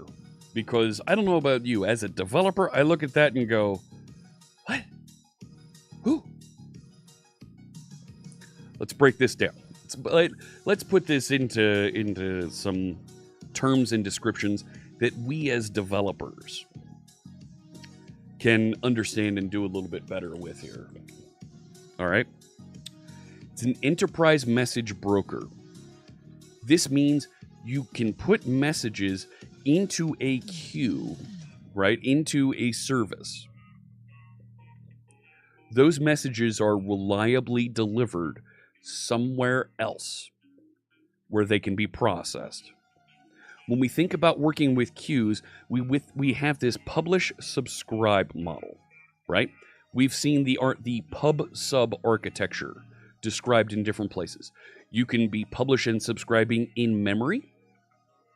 because I don't know about you, as a developer, I look at that and go, what? Who? Let's break this down. Let's put this into some terms and descriptions that we as developers can understand and do a little bit better with here. All right. It's an enterprise message broker. This means you can put messages into a queue, right? Into a service. Those messages are reliably delivered somewhere else where they can be processed. When we think about working with queues, we have this publish-subscribe model, right? We've seen the pub-sub architecture described in different places. You can be publishing and subscribing in memory.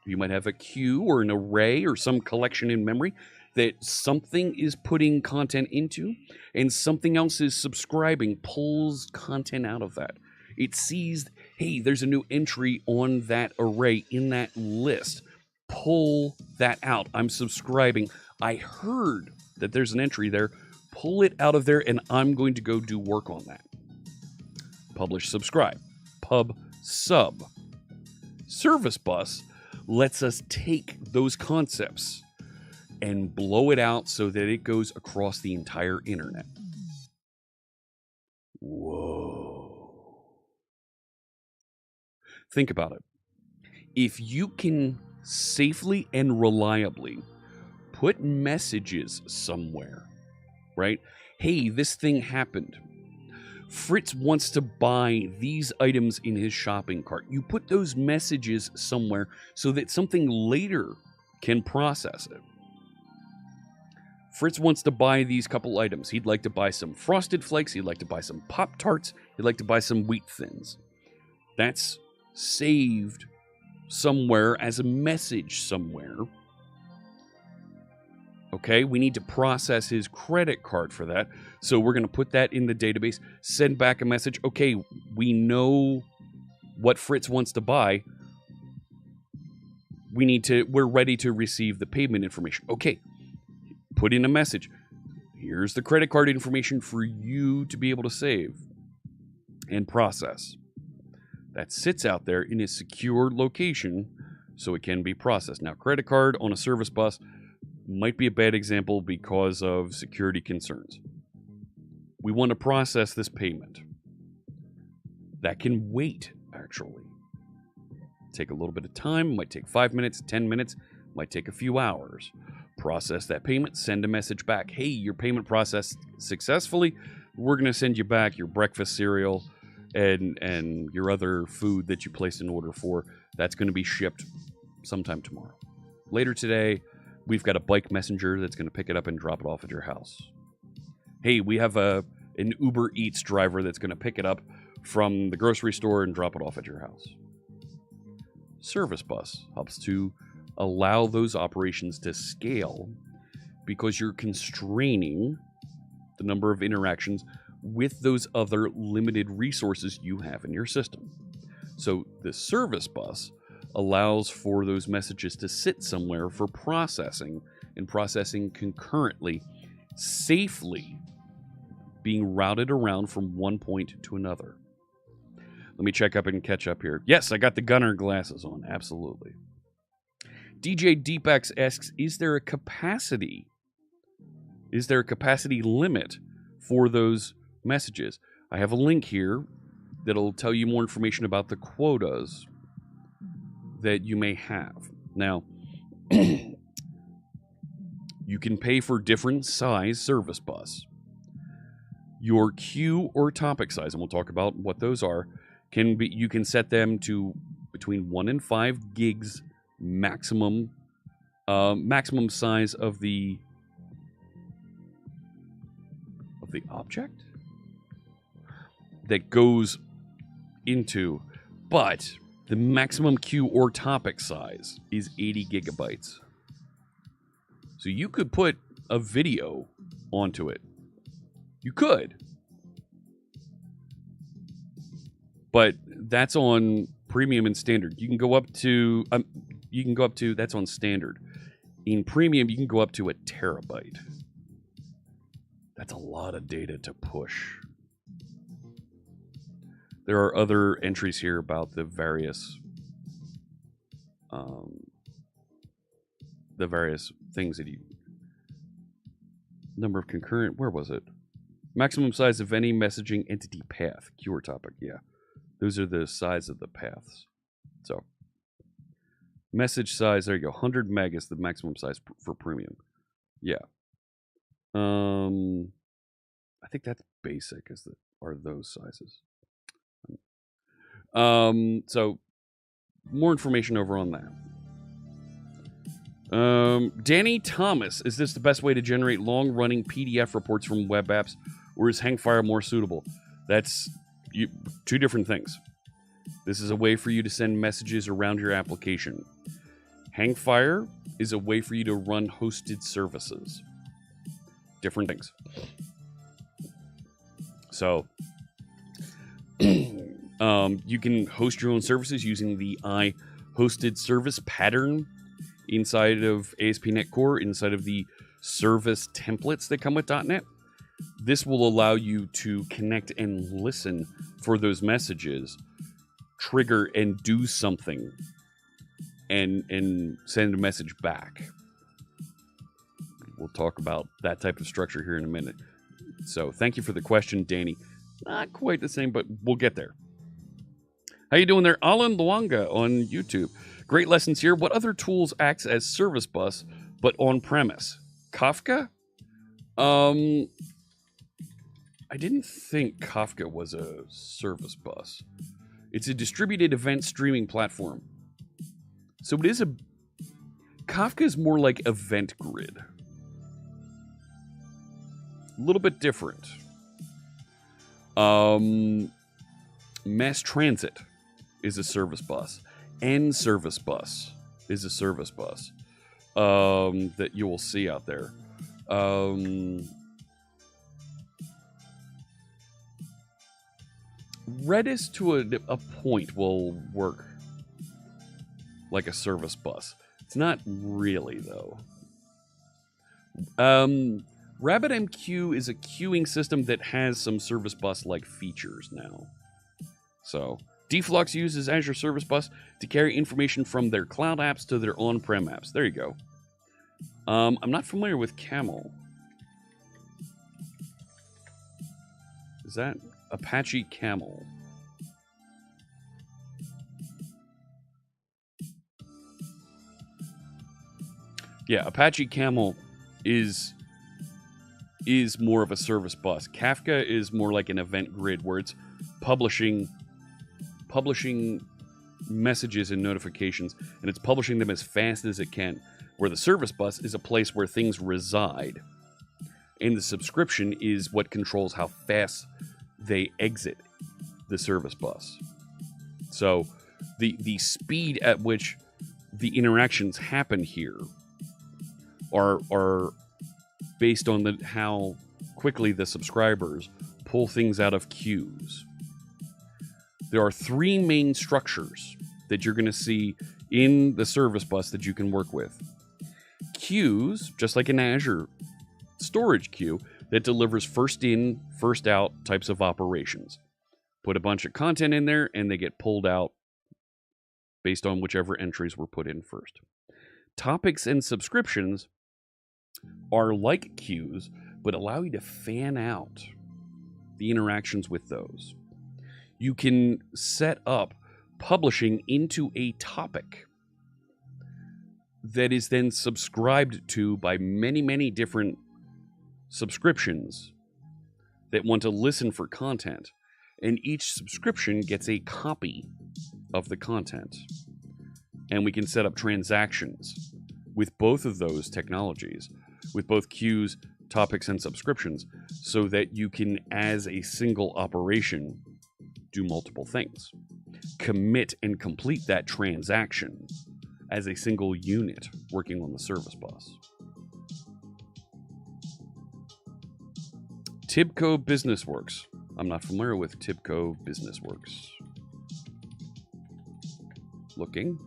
You might have a queue or an array or some collection in memory that something is putting content into, and something else is subscribing, pulls content out of that. It sees, hey, there's a new entry on that array in that list. Pull that out. I'm subscribing. I heard that there's an entry there. Pull it out of there, and I'm going to go do work on that. Publish, subscribe. Pub, sub. Service bus lets us take those concepts and blow it out so that it goes across the entire internet. Whoa. Think about it. If you can safely and reliably put messages somewhere, right? Hey, this thing happened. Fritz wants to buy these items in his shopping cart. You put those messages somewhere so that something later can process it. Fritz wants to buy these couple items. He'd like to buy some Frosted Flakes. He'd like to buy some Pop-Tarts. He'd like to buy some Wheat Thins. That's saved somewhere as a message somewhere. Okay, we need to process his credit card for that. So we're going to put that in the database, send back a message. Okay, we know what Fritz wants to buy. We're ready to receive the payment information. Okay, put in a message. Here's the credit card information for you to be able to save and process. That sits out there in a secure location so it can be processed. Now, credit card on a service bus might be a bad example because of security concerns. We want to process this payment. That can wait, actually. Take a little bit of time, might take 5 minutes, 10 minutes, might take a few hours. Process that payment, send a message back. Hey, your payment processed successfully. We're going to send you back your breakfast cereal and your other food that you placed an order for. That's going to be shipped sometime tomorrow. Later today, we've got a bike messenger that's going to pick it up and drop it off at your house. Hey, we have an Uber Eats driver that's going to pick it up from the grocery store and drop it off at your house. Service bus helps to allow those operations to scale because you're constraining the number of interactions with those other limited resources you have in your system. So the service bus allows for those messages to sit somewhere for processing, and processing concurrently, safely being routed around from one point to another. Let me check up and catch up here. Yes, I got the gunner glasses on. Absolutely. DJ Deepak asks, is there a capacity? Is there a capacity limit for those messages? I have a link here that'll tell you more information about the quotas that you may have. Now, you can pay for different size service bus. Your queue or topic size, and we'll talk about what those are, you can set them to between 1 and 5 gigs maximum size of the object that goes into, but the maximum queue or topic size is 80 gigabytes. So you could put a video onto it. You could. But that's on premium and standard. You can go up to that's on standard. In premium, you can go up to 1 terabyte. That's a lot of data to push. There are other entries here about the various things that you... Number of concurrent... Where was it? Maximum size of any messaging entity path. Keyword topic, yeah. Those are the size of the paths. So, message size, there you go. 100 meg is the maximum size for premium. Yeah. I think that's basic, are those sizes. So, more information over on that. Danny Thomas, is this the best way to generate long-running PDF reports from web apps, or is Hangfire more suitable? That's two different things. This is a way for you to send messages around your application. Hangfire is a way for you to run hosted services. Different things. So, you can host your own services using the iHosted service pattern inside of ASP.NET Core, inside of the service templates that come with .NET. This will allow you to connect and listen for those messages, trigger and do something, and send a message back. We'll talk about that type of structure here in a minute. So thank you for the question, Danny. Not quite the same, but we'll get there. How you doing there? Alan Luanga on YouTube. Great lessons here. What other tools acts as service bus, but on-premise? Kafka? I didn't think Kafka was a service bus. It's a distributed event streaming platform. So it is Kafka is more like Event Grid. A little bit different. Mass Transit is a service bus. N-Service Bus is a service bus that you will see out there. Redis to a point will work like a service bus. It's not really, though. RabbitMQ is a queuing system that has some service bus-like features now. So, Deflux uses Azure Service Bus to carry information from their cloud apps to their on-prem apps. There you go. I'm not familiar with Camel. Is that Apache Camel? Yeah, Apache Camel is more of a service bus. Kafka is more like an event grid where it's publishing messages and notifications, and it's publishing them as fast as it can. Where the service bus is a place where things reside, and the subscription is what controls how fast they exit the service bus. So the speed at which the interactions happen here are based on how quickly the subscribers pull things out of queues. There are three main structures that you're going to see in the service bus that you can work with. Queues, just like an Azure storage queue, that delivers first in, first out types of operations. Put a bunch of content in there, and they get pulled out based on whichever entries were put in first. Topics and subscriptions are like queues, but allow you to fan out the interactions with those. You can set up publishing into a topic that is then subscribed to by many, many different subscriptions that want to listen for content. And each subscription gets a copy of the content. And we can set up transactions with both of those technologies, with both queues, topics, and subscriptions, so that you can, as a single operation, do multiple things. Commit and complete that transaction as a single unit working on the service bus. Tibco BusinessWorks. I'm not familiar with Tibco BusinessWorks. Looking.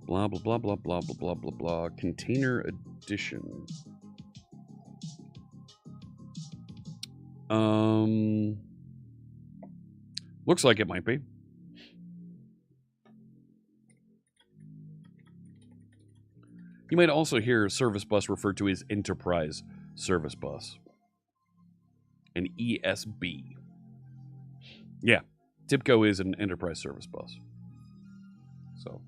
Blah, blah, blah, blah, blah, blah, blah, blah, blah. Container Edition. Looks like it might be. You might also hear Service Bus referred to as Enterprise Service Bus. An ESB. Yeah, Tibco is an Enterprise Service Bus. So,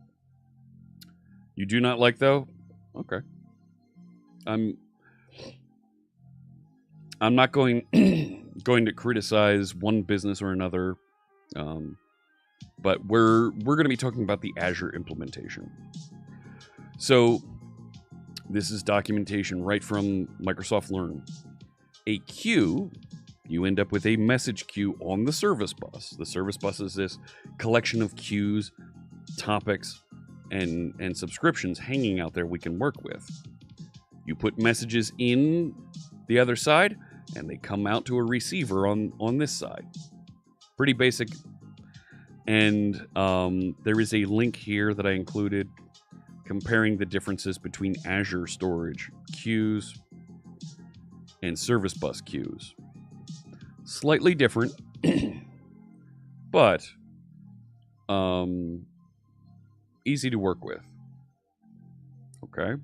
you do not like, though? Okay. I'm not going to criticize one business or another, but we're going to be talking about the Azure implementation. So this is documentation right from Microsoft Learn. A queue, you end up with a message queue on the service bus. The service bus is this collection of queues, topics, and subscriptions hanging out there we can work with. You put messages in the other side, and they come out to a receiver on this side. Pretty basic. And there is a link here that I included comparing the differences between Azure storage queues and service bus queues. Slightly different, but easy to work with. Okay.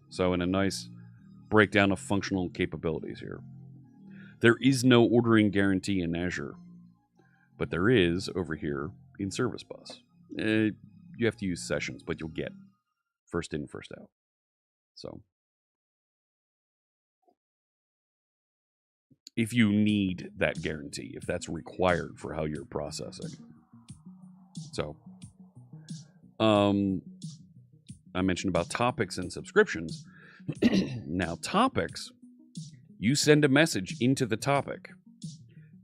So in a nice breakdown of functional capabilities here. There is no ordering guarantee in Azure, but there is over here in Service Bus. You have to use sessions, but you'll get first in, first out. So if you need that guarantee, if that's required for how you're processing. So I mentioned about topics and subscriptions. Now, topics, you send a message into the topic,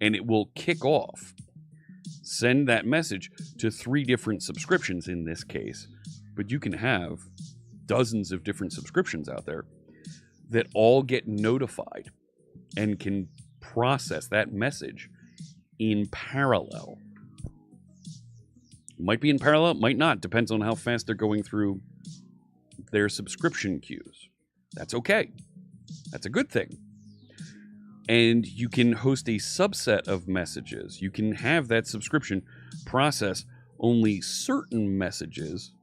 and it will kick off. Send that message to 3 different subscriptions in this case, but you can have dozens of different subscriptions out there that all get notified and can process that message in parallel. Might be in parallel, might not. Depends on how fast they're going through their subscription queues. That's okay. That's a good thing. And you can host a subset of messages. You can have that subscription process only certain messages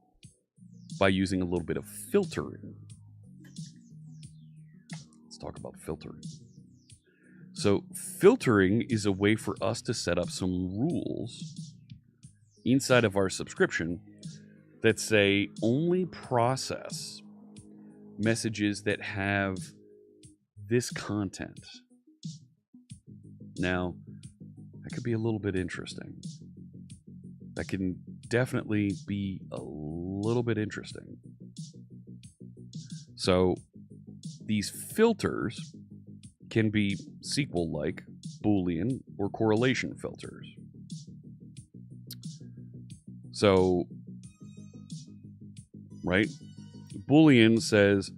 by using a little bit of filtering. Let's talk about filtering. So filtering is a way for us to set up some rules inside of our subscription that say only process messages that have this content. Now, that could be a little bit interesting. That can definitely be a little bit interesting. So, these filters can be SQL-like, Boolean, or correlation filters. So, right? Boolean says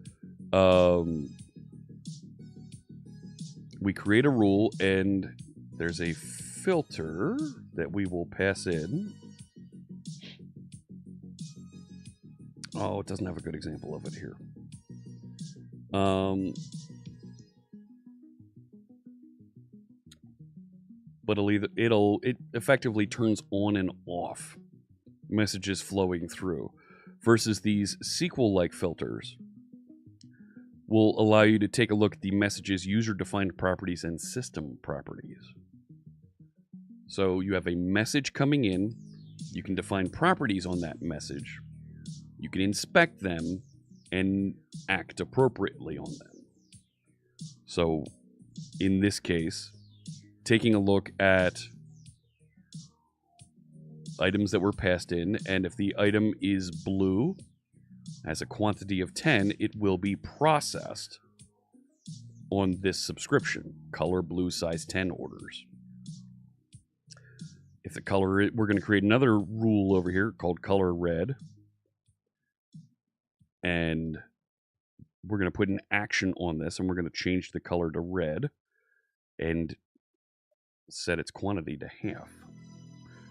we create a rule and there's a filter that we will pass in. Oh, it doesn't have a good example of it here. But it effectively turns on and off messages flowing through, versus these SQL-like filters will allow you to take a look at the message's user-defined properties and system properties. So you have a message coming in, you can define properties on that message, you can inspect them, and act appropriately on them. So in this case, taking a look at items that were passed in, and if the item is blue, has a quantity of 10, it will be processed on this subscription. Color blue, size 10 orders. If the color, we're going to create another rule over here called color red. And we're going to put an action on this, and we're going to change the color to red and set its quantity to half.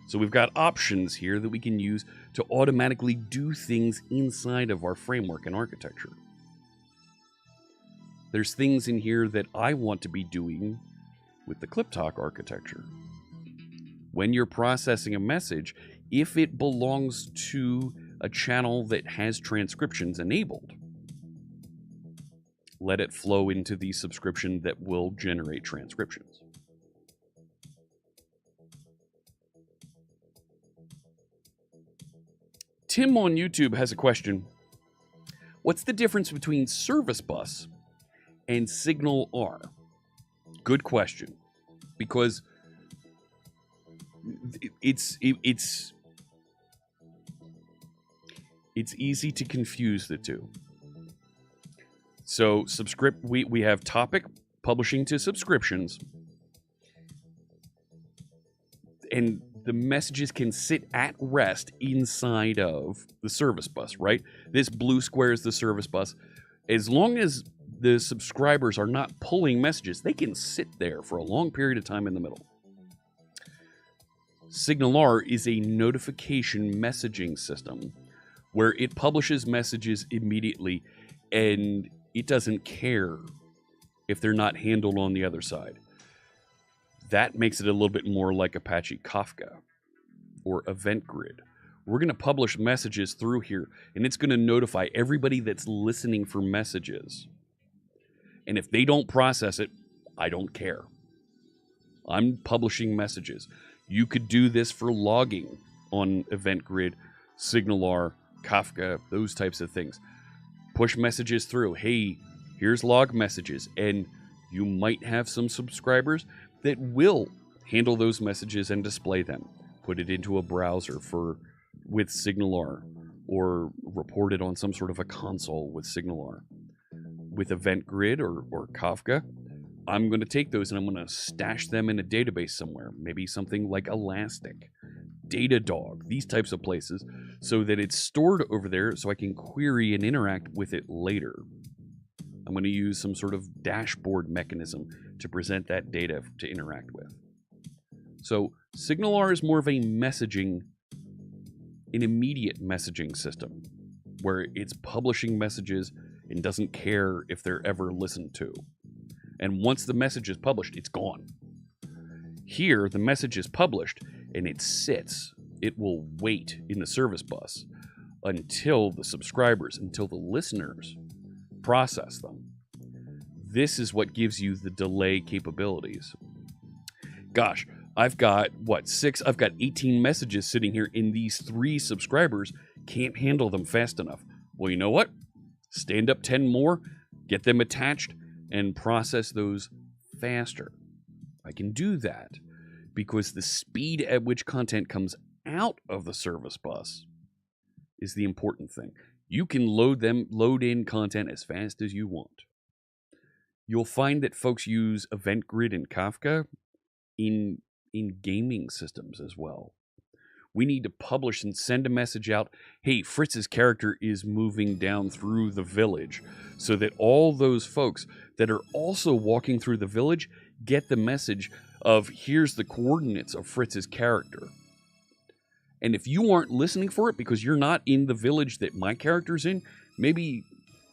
So we've got options here that we can use to automatically do things inside of our framework and architecture. There's things in here that I want to be doing with the ClipTalk architecture. When you're processing a message, if it belongs to a channel that has transcriptions enabled, let it flow into the subscription that will generate transcriptions. Tim on YouTube has a question. What's the difference between Service Bus and Signal R? Good question, because it's easy to confuse the two. So we have topic publishing to subscriptions, and the messages can sit at rest inside of the service bus, right? This blue square is the service bus. As long as the subscribers are not pulling messages, they can sit there for a long period of time in the middle. SignalR is a notification messaging system where it publishes messages immediately, and it doesn't care if they're not handled on the other side. That makes it a little bit more like Apache Kafka or Event Grid. We're going to publish messages through here, and it's going to notify everybody that's listening for messages. And if they don't process it, I don't care. I'm publishing messages. You could do this for logging on Event Grid, SignalR, Kafka, those types of things. Push messages through. Hey, here's log messages. And you might have some subscribers that will handle those messages and display them. Put it into a browser with SignalR, or report it on some sort of a console with SignalR. With Event Grid or Kafka, I'm going to take those and I'm going to stash them in a database somewhere. Maybe something like Elastic, Datadog, these types of places, so that it's stored over there so I can query and interact with it later. I'm going to use some sort of dashboard mechanism to present that data to interact with. So SignalR is more of an immediate messaging system, where it's publishing messages and doesn't care if they're ever listened to. And once the message is published, it's gone. Here, the message is published and it sits. It will wait in the service bus until the listeners process them. This is what gives you the delay capabilities. Gosh, I've got 18 messages sitting here, and these 3 subscribers can't handle them fast enough. Well, you know what? Stand up 10 more, get them attached, and process those faster. I can do that because the speed at which content comes out of the service bus is the important thing. You can load in content as fast as you want. You'll find that folks use Event Grid and Kafka in gaming systems as well. We need to publish and send a message out. Hey, Fritz's character is moving down through the village, so that all those folks that are also walking through the village get the message of, here's the coordinates of Fritz's character. And if you aren't listening for it because you're not in the village that my character's in, maybe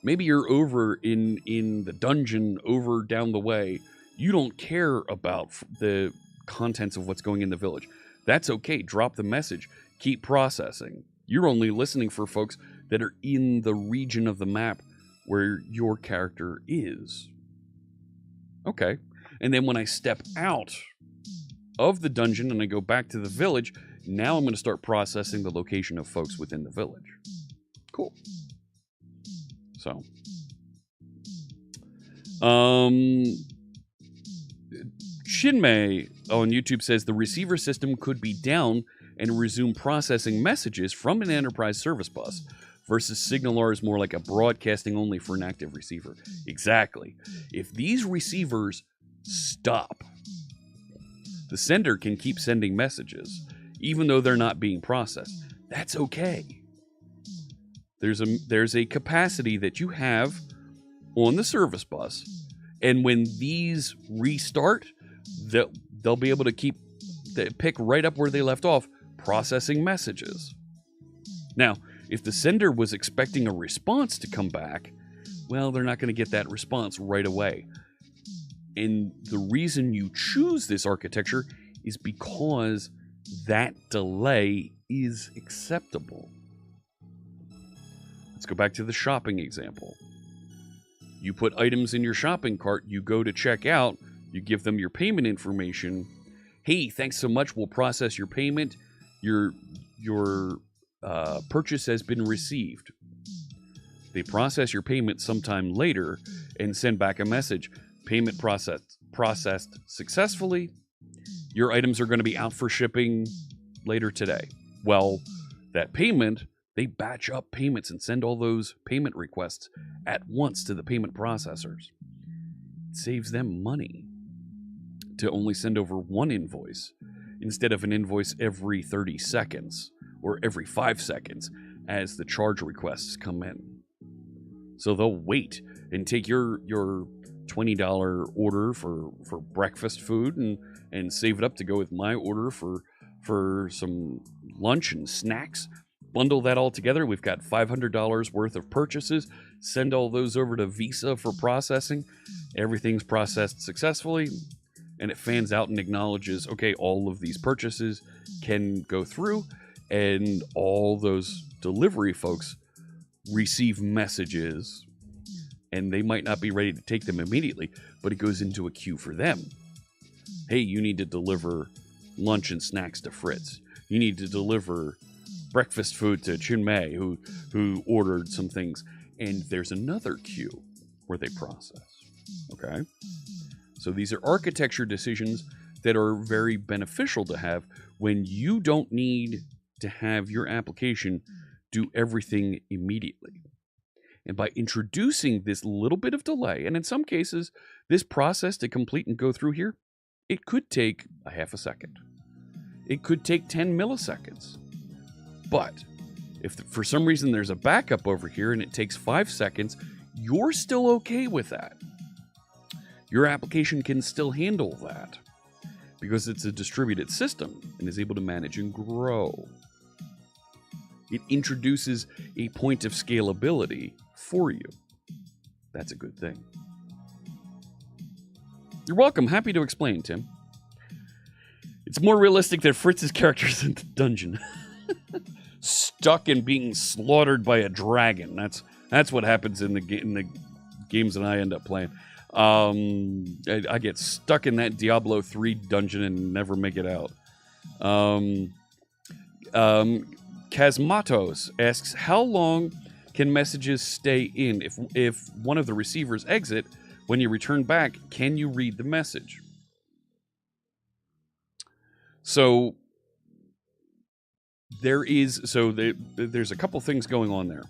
you're over in the dungeon over down the way. You don't care about the contents of what's going in the village. That's okay. Drop the message. Keep processing. You're only listening for folks that are in the region of the map where your character is. Okay. And then when I step out of the dungeon and I go back to the village, now I'm going to start processing the location of folks within the village. Cool. So, Shinmei on YouTube says the receiver system could be down and resume processing messages from an enterprise service bus, versus SignalR is more like a broadcasting only for an active receiver. Exactly. If these receivers stop, the sender can keep sending messages, even though they're not being processed. That's okay. There's a capacity that you have on the service bus. And when these restart, they'll be able to pick right up where they left off, processing messages. Now, if the sender was expecting a response to come back, well, they're not going to get that response right away. And the reason you choose this architecture is because that delay is acceptable. Let's go back to the shopping example. You put items in your shopping cart, you go to check out, you give them your payment information. Hey, thanks so much, we'll process your payment. Your purchase has been received. They process your payment sometime later and send back a message. Payment processed successfully. Your items are going to be out for shipping later today. Well, that payment, they batch up payments and send all those payment requests at once to the payment processors. It saves them money to only send over one invoice instead of an invoice every 30 seconds or every 5 seconds as the charge requests come in. So they'll wait and take your $20 order for breakfast food and save it up to go with my order for some lunch and snacks. Bundle that all together. We've got $500 worth of purchases. Send all those over to Visa for processing. Everything's processed successfully, and it fans out and acknowledges, okay, all of these purchases can go through, and all those delivery folks receive messages, and they might not be ready to take them immediately, but it goes into a queue for them. Hey, you need to deliver lunch and snacks to Fritz. You need to deliver breakfast food to Chun Mei, who ordered some things. And there's another queue where they process. Okay? So these are architecture decisions that are very beneficial to have when you don't need to have your application do everything immediately. And by introducing this little bit of delay, and in some cases, this process to complete and go through here, it could take a half a second. It could take 10 milliseconds. But if for some reason there's a backup over here and it takes 5 seconds, you're still okay with that. Your application can still handle that because it's a distributed system and is able to manage and grow. It introduces a point of scalability for you. That's a good thing. You're welcome. Happy to explain, Tim. It's more realistic than Fritz's characters in the dungeon. Stuck and being slaughtered by a dragon. That's what happens in the games that I end up playing. I get stuck in that Diablo 3 dungeon and never make it out. Kazmatos asks, how long can messages stay in? If one of the receivers exit, when you return back, can you read the message? So there's a couple things going on there.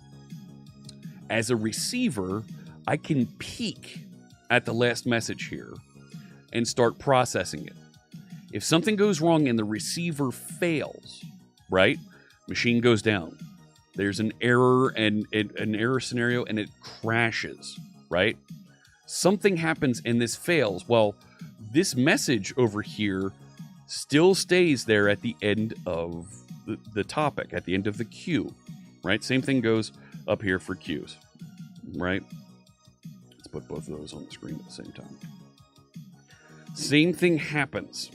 As a receiver, I can peek at the last message here and start processing it. If something goes wrong and the receiver fails, right? Machine goes down. There's an error and an error scenario and it crashes, right? Something happens and this fails. Well, this message over here still stays there at the end of the topic, at the end of the queue, right? Same thing goes up here for queues, right? Let's put both of those on the screen at the same time. Same thing happens.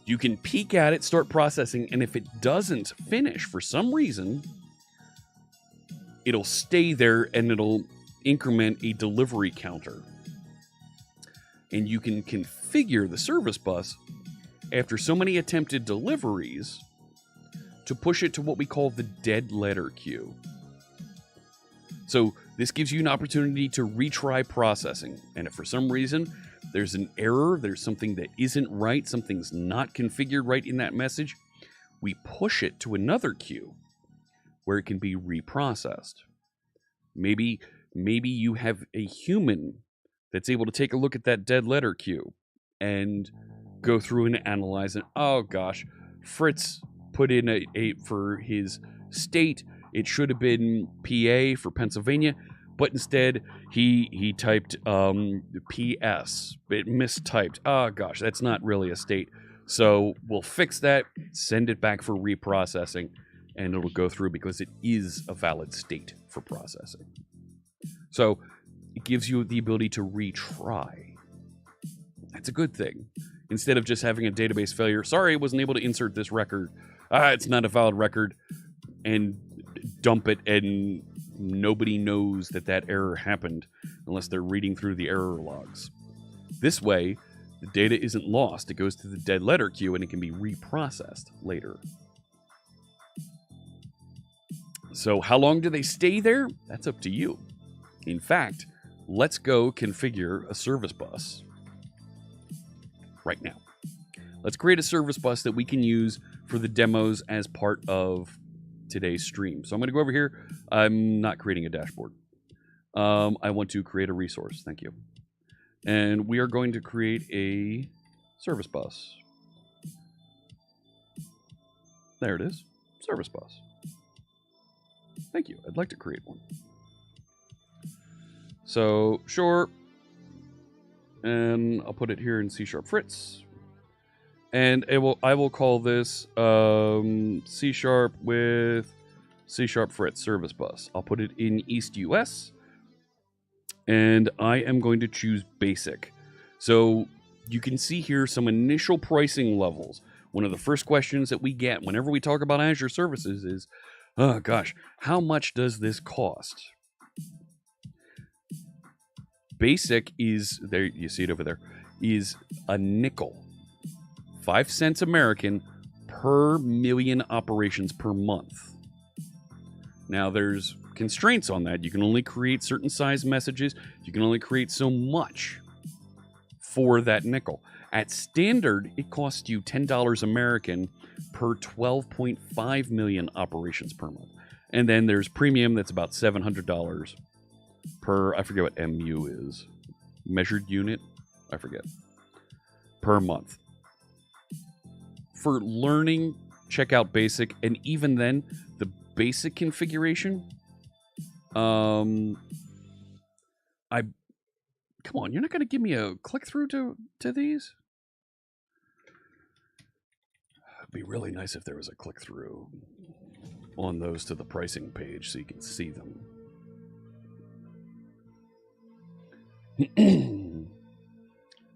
You can peek at it, start processing, and if it doesn't finish for some reason, it'll stay there and it'll increment a delivery counter. And you can configure the service bus after so many attempted deliveries to push it to what we call the dead letter queue. So this gives you an opportunity to retry processing. And if for some reason there's an error, there's something that isn't right, something's not configured right in that message, we push it to another queue where it can be reprocessed. Maybe you have a human that's able to take a look at that dead letter queue and go through and analyze it. Oh gosh, Fritz put in a for his state, it should have been PA for Pennsylvania. but instead he typed PS. It mistyped. Oh gosh, that's not really a state. So we'll fix that, send it back for reprocessing, and it'll go through because it is a valid state for processing. So it gives you the ability to retry. That's a good thing. Instead of just having a database failure, sorry, I wasn't able to insert this record. It's not a valid record, and dump it, and nobody knows that that error happened unless they're reading through the error logs. This way, the data isn't lost. It goes to the dead letter queue, and it can be reprocessed later. So how long do they stay there? That's up to you. In fact, let's go configure a service bus right now. Let's create a service bus that we can use for the demos as part of today's stream. So I'm going to go over here. I'm not creating a dashboard. I want to create a resource. Thank you. And we are going to create a service bus. There it is. Service bus. Thank you. I'd like to create one. So, sure. And I'll put it here in CSharpFritz. And I will call this C# with CSharpFritz service bus. I'll put it in East US. And I am going to choose basic. So you can see here some initial pricing levels. One of the first questions that we get whenever we talk about Azure services is, oh gosh, how much does this cost? Basic is, there you see it over there, is a nickel. 5 cents American per million operations per month. Now there's constraints on that. You can only create certain size messages. You can only create so much for that nickel. At standard, it costs you $10 American per 12.5 million operations per month. And then there's premium that's about $700 per, I forget what MU is. Measured unit? I forget. Per month. For learning, check out basic, and even then, the basic configuration, come on, you're not going to give me a click-through to these? It'd be really nice if there was a click-through on those to the pricing page so you can see them.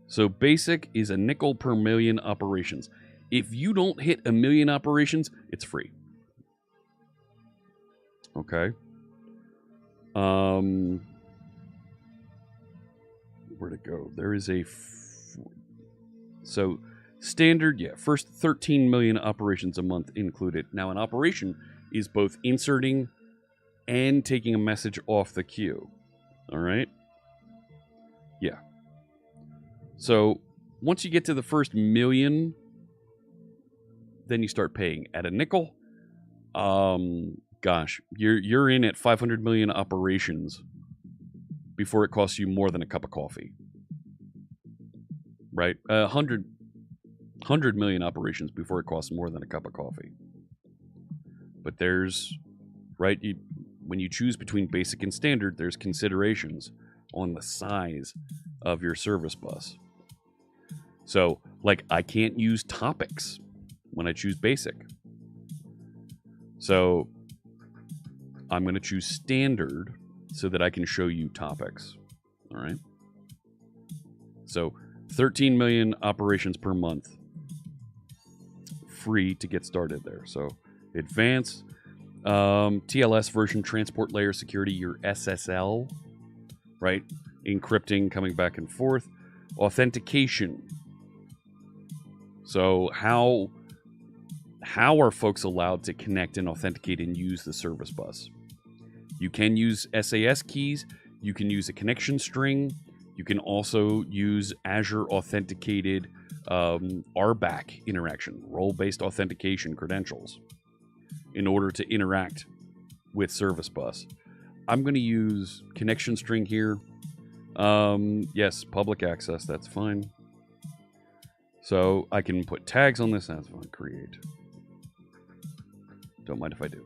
So basic is a nickel per million operations. If you don't hit 1 million operations, it's free. Okay. Where'd it go? There is a... So, standard, yeah, first 13 million operations a month included. Now, an operation is both inserting and taking a message off the queue. All right? Yeah. So, once you get to the first million, then you start paying at a nickel. Gosh, you're in at 500 million operations before it costs you more than a cup of coffee. Right? 100 million operations before it costs more than a cup of coffee. But there's, right, when you choose between basic and standard, there's considerations on the size of your service bus. So, like, I can't use topics when I choose basic. So I'm going to choose standard so that I can show you topics. All right. So 13 million operations per month. Free to get started there. So advanced, TLS version, transport layer security, your SSL, right? Encrypting, coming back and forth. Authentication. So how are folks allowed to connect and authenticate and use the service bus? You can use SAS keys. You can use a connection string. You can also use Azure authenticated RBAC interaction, role-based authentication credentials, in order to interact with service bus. I'm going to use connection string here. Yes, public access, that's fine. So I can put tags on this. That's fine. Create. Don't mind if I do.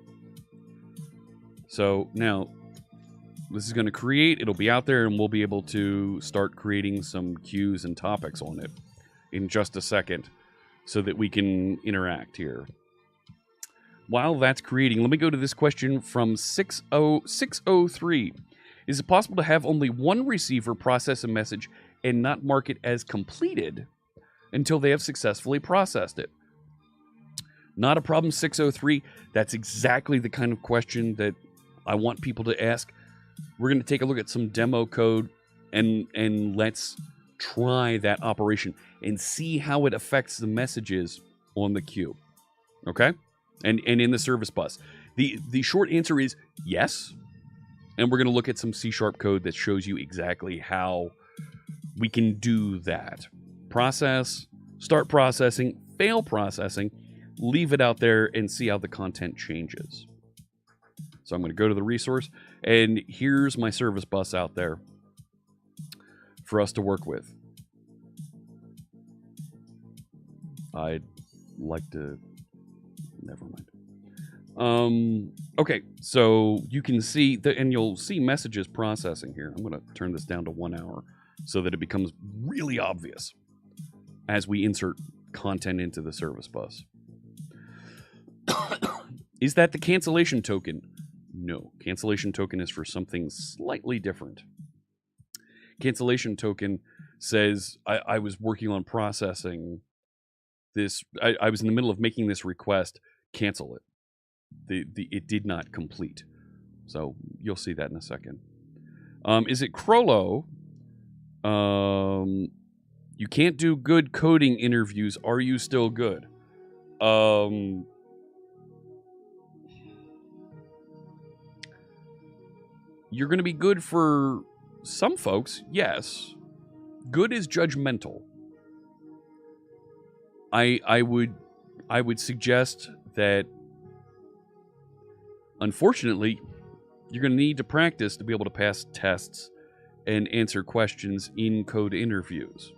So now, This is going to create. It'll be out there, and we'll be able to start creating some queues and topics on it in just a second so that we can interact here. While that's creating, let me go to this question from 60603. Is it possible to have only one receiver process a message and not mark it as completed until they have successfully processed it? Not a problem, 603. That's exactly the kind of question that I want people to ask. We're going to take a look at some demo code and let's try that operation and see how it affects the messages on the queue. Okay? And in the service bus. The short answer is yes. And we're going to look at some C# code that shows you exactly how we can do that. Process, start processing, fail processing, leave it out there, and see how the content changes. So I'm going to go to the resource, and here's my service bus out there for us to work with. I'd like to... Never mind. Okay, so you can see, and you'll see messages processing here. I'm going to turn this down to 1 hour so that it becomes really obvious as we insert content into the service bus. Is that the cancellation token? No. Cancellation token is for something slightly different. Cancellation token says, I was working on processing this. I was in the middle of making this request. Cancel it. It did not complete. So you'll see that in a second. Is it Crollo? You can't do good coding interviews. Are you still good? You're going to be good for some folks, yes. Good is judgmental. I would suggest that, unfortunately, you're going to need to practice to be able to pass tests and answer questions in code interviews.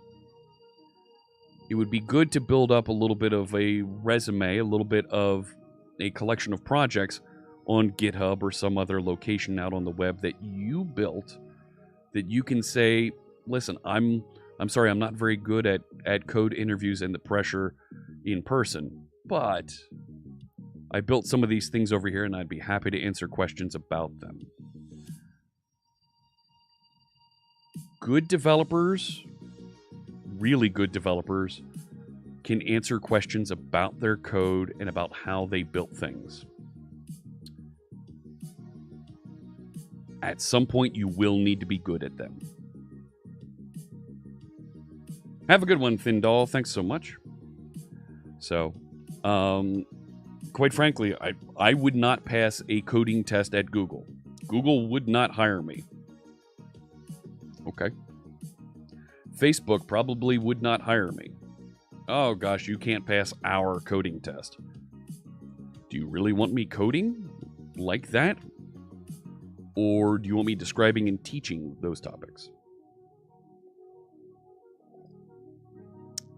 It would be good to build up a little bit of a resume, a little bit of a collection of projects on GitHub or some other location out on the web that you built, that you can say, listen, I'm sorry, I'm not very good at code interviews and the pressure in person, but I built some of these things over here and I'd be happy to answer questions about them. Good developers, really good developers, can answer questions about their code and about how they built things. At some point, you will need to be good at them. Have a good one, Thindall. Thanks so much. So, quite frankly, I would not pass a coding test at Google. Google would not hire me. Okay. Facebook probably would not hire me. Oh gosh, you can't pass our coding test. Do you really want me coding like that? Or do you want me describing and teaching those topics?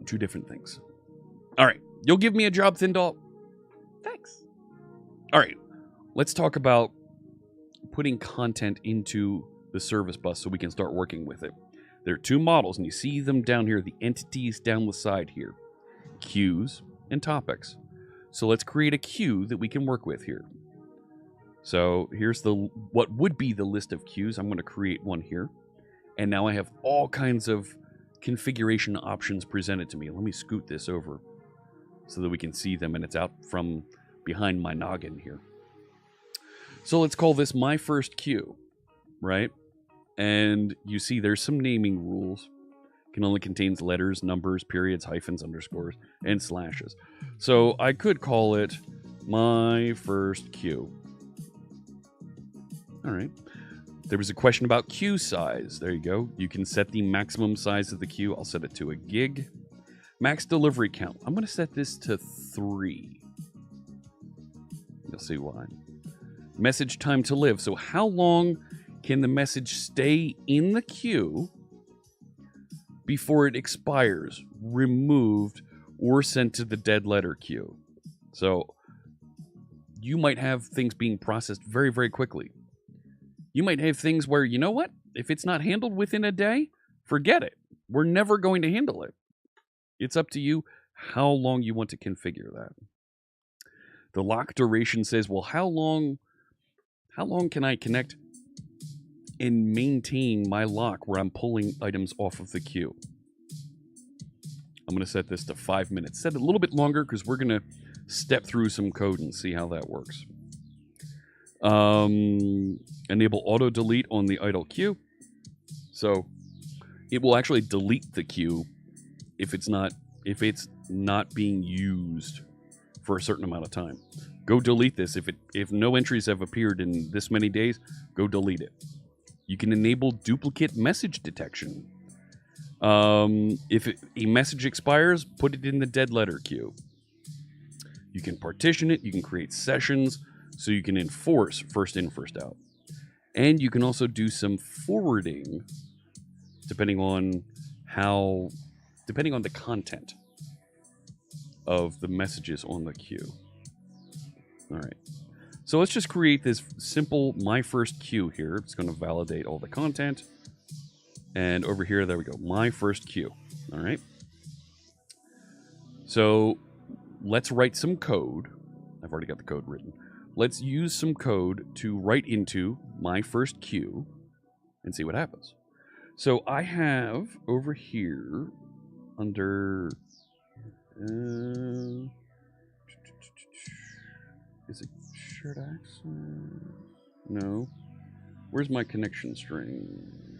Two different things. All right. You'll give me a job, Thindall? Thanks. All right. Let's talk about putting content into the service bus so we can start working with it. There are two models, and you see them down here, the entities down the side here. Queues and topics. So let's create a queue that we can work with here. So here's what would be the list of queues. I'm going to create one here. And now I have all kinds of configuration options presented to me. Let me scoot this over so that we can see them, and it's out from behind my noggin here. So let's call this my first queue, right? And you see there's some naming rules. Can only contains letters, numbers, periods, hyphens, underscores, and slashes. So I could call it my first queue. All right. There was a question about queue size. There you go. You can set the maximum size of the queue. I'll set it to a gig. Max delivery count. I'm going to set this to 3. You'll see why. Message time to live. So how long can the message stay in the queue before it expires, removed, or sent to the dead letter queue? So you might have things being processed very, very quickly. You might have things where, you know what? If it's not handled within a day, forget it. We're never going to handle it. It's up to you how long you want to configure that. The lock duration says, well, how long can I connect and maintain my lock where I'm pulling items off of the queue? I'm going to set this to 5 minutes. Set it a little bit longer because we're going to step through some code and see how that works. Enable auto delete on the idle queue. So it will actually delete the queue if it's not being used for a certain amount of time. Go delete this. If no entries have appeared in this many days, go delete it. You can enable duplicate message detection. If a message expires, put it in the dead letter queue. You can partition it. You can create sessions so you can enforce first in, first out. And you can also do some forwarding depending on the content of the messages on the queue. All right. So let's just create this simple my first queue here. It's going to validate all the content. And over here, there we go. My first queue. All right. So let's write some code. I've already got the code written. Let's use some code to write into my first queue and see what happens. So I have over here under... is it shared access? No. Where's my connection string?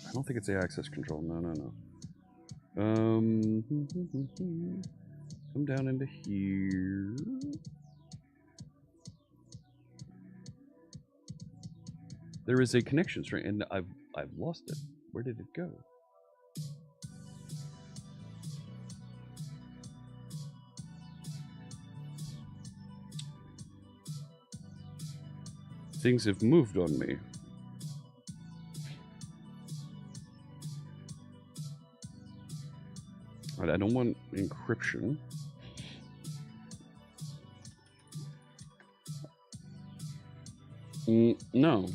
I don't think it's the access control. No. Come down into here. There is a connection string, and I've lost it. Where did it go? Things have moved on me. All right, I don't want encryption. No.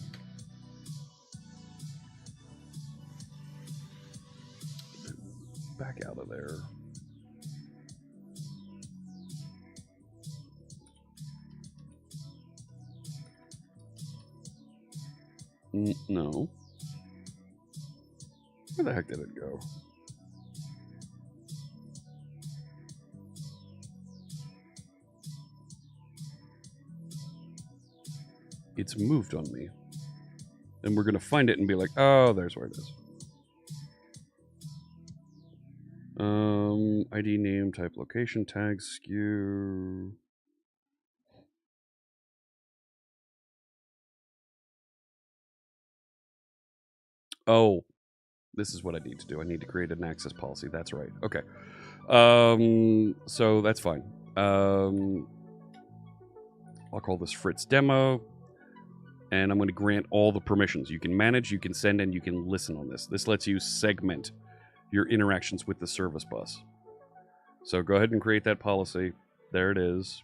Back out of there. No. Where the heck did it go? It's moved on me. And we're going to find it and be like, oh, there's where it is. ID name, type location, tag, SKU. Oh, this is what I need to do. I need to create an access policy. That's right. Okay. So that's fine. I'll call this Fritz demo. And I'm going to grant all the permissions. You can manage, you can send, and you can listen on this. This lets you segment your interactions with the service bus. So go ahead and create that policy. There it is.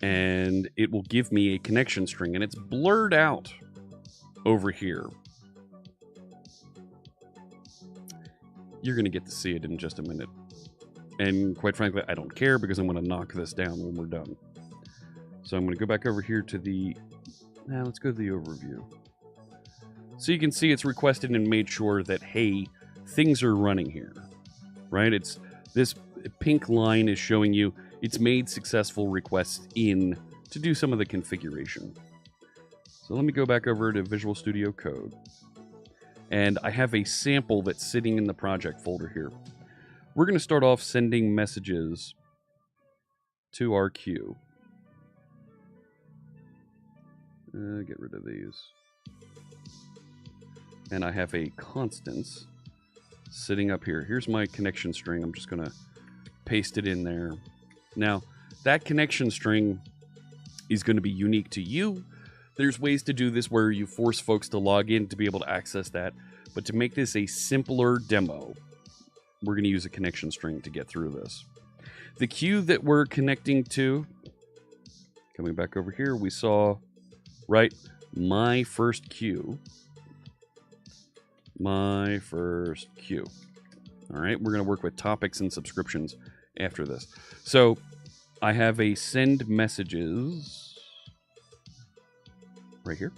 And it will give me a connection string, and it's blurred out over here. You're going to get to see it in just a minute. And quite frankly, I don't care because I'm going to knock this down when we're done. So I'm going to go back over here to the... Now let's go to the overview. So you can see it's requested and made sure that, hey, things are running here, right? It's this pink line is showing you it's made successful requests in to do some of the configuration. So let me go back over to Visual Studio Code. And I have a sample that's sitting in the project folder here. We're going to start off sending messages to our queue. Get rid of these. And I have a constants sitting up here. Here's my connection string. I'm just going to paste it in there. Now, that connection string is going to be unique to you. There's ways to do this where you force folks to log in to be able to access that. But to make this a simpler demo, we're going to use a connection string to get through this. The queue that we're connecting to Coming back over here, we saw, right, my first queue. My first queue. All right, we're going to work with topics and subscriptions after this. So I have a send messages right here.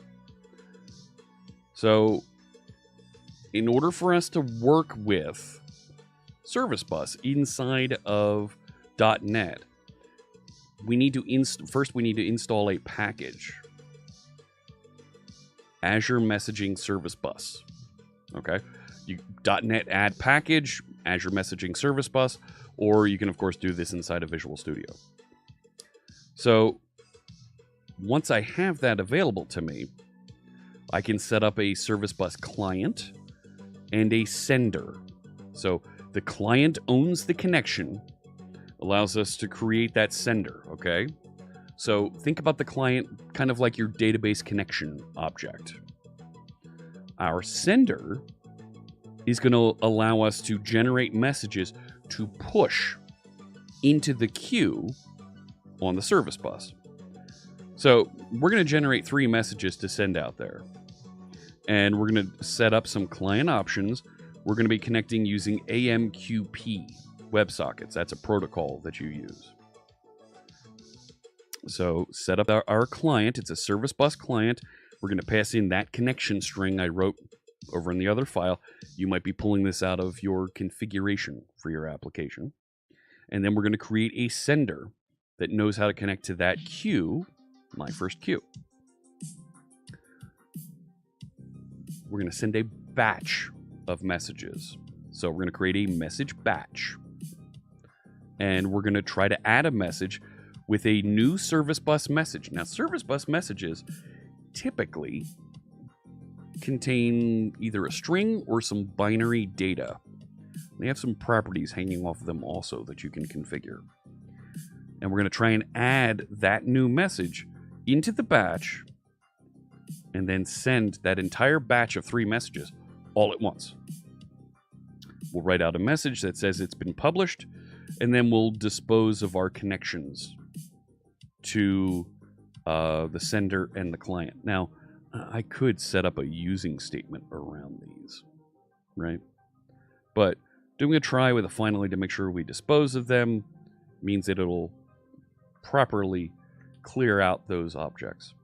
So in order for us to work with Service Bus inside of .NET, we need to first we need to install a package, Azure Messaging Service Bus. Okay, you .NET add package, Azure Messaging Service Bus, or you can of course do this inside of Visual Studio. So once I have that available to me, I can set up a Service Bus client and a sender. So the client owns the connection, allows us to create that sender, okay? So think about the client kind of like your database connection object. Our sender is going to allow us to generate messages to push into the queue on the Service Bus. So we're going to generate 3 messages to send out there. And we're going to set up some client options. We're going to be connecting using AMQP WebSockets. That's a protocol that you use. So set up our client. It's a Service Bus client. We're going to pass in that connection string I wrote over in the other file. You might be pulling this out of your configuration for your application. And then we're going to create a sender that knows how to connect to that queue, my first queue. We're going to send a batch of messages. So we're going to create a message batch. And we're going to try to add a message with a new Service Bus message. Now, Service Bus messages typically contain either a string or some binary data. They have some properties hanging off of them also that you can configure. And we're going to try and add that new message into the batch and then send that entire batch of 3 messages all at once. We'll write out a message that says it's been published, and then we'll dispose of our connections to the sender and the client. Now, I could set up a using statement around these, right? But doing a try with a finally to make sure we dispose of them means that it'll properly clear out those objects.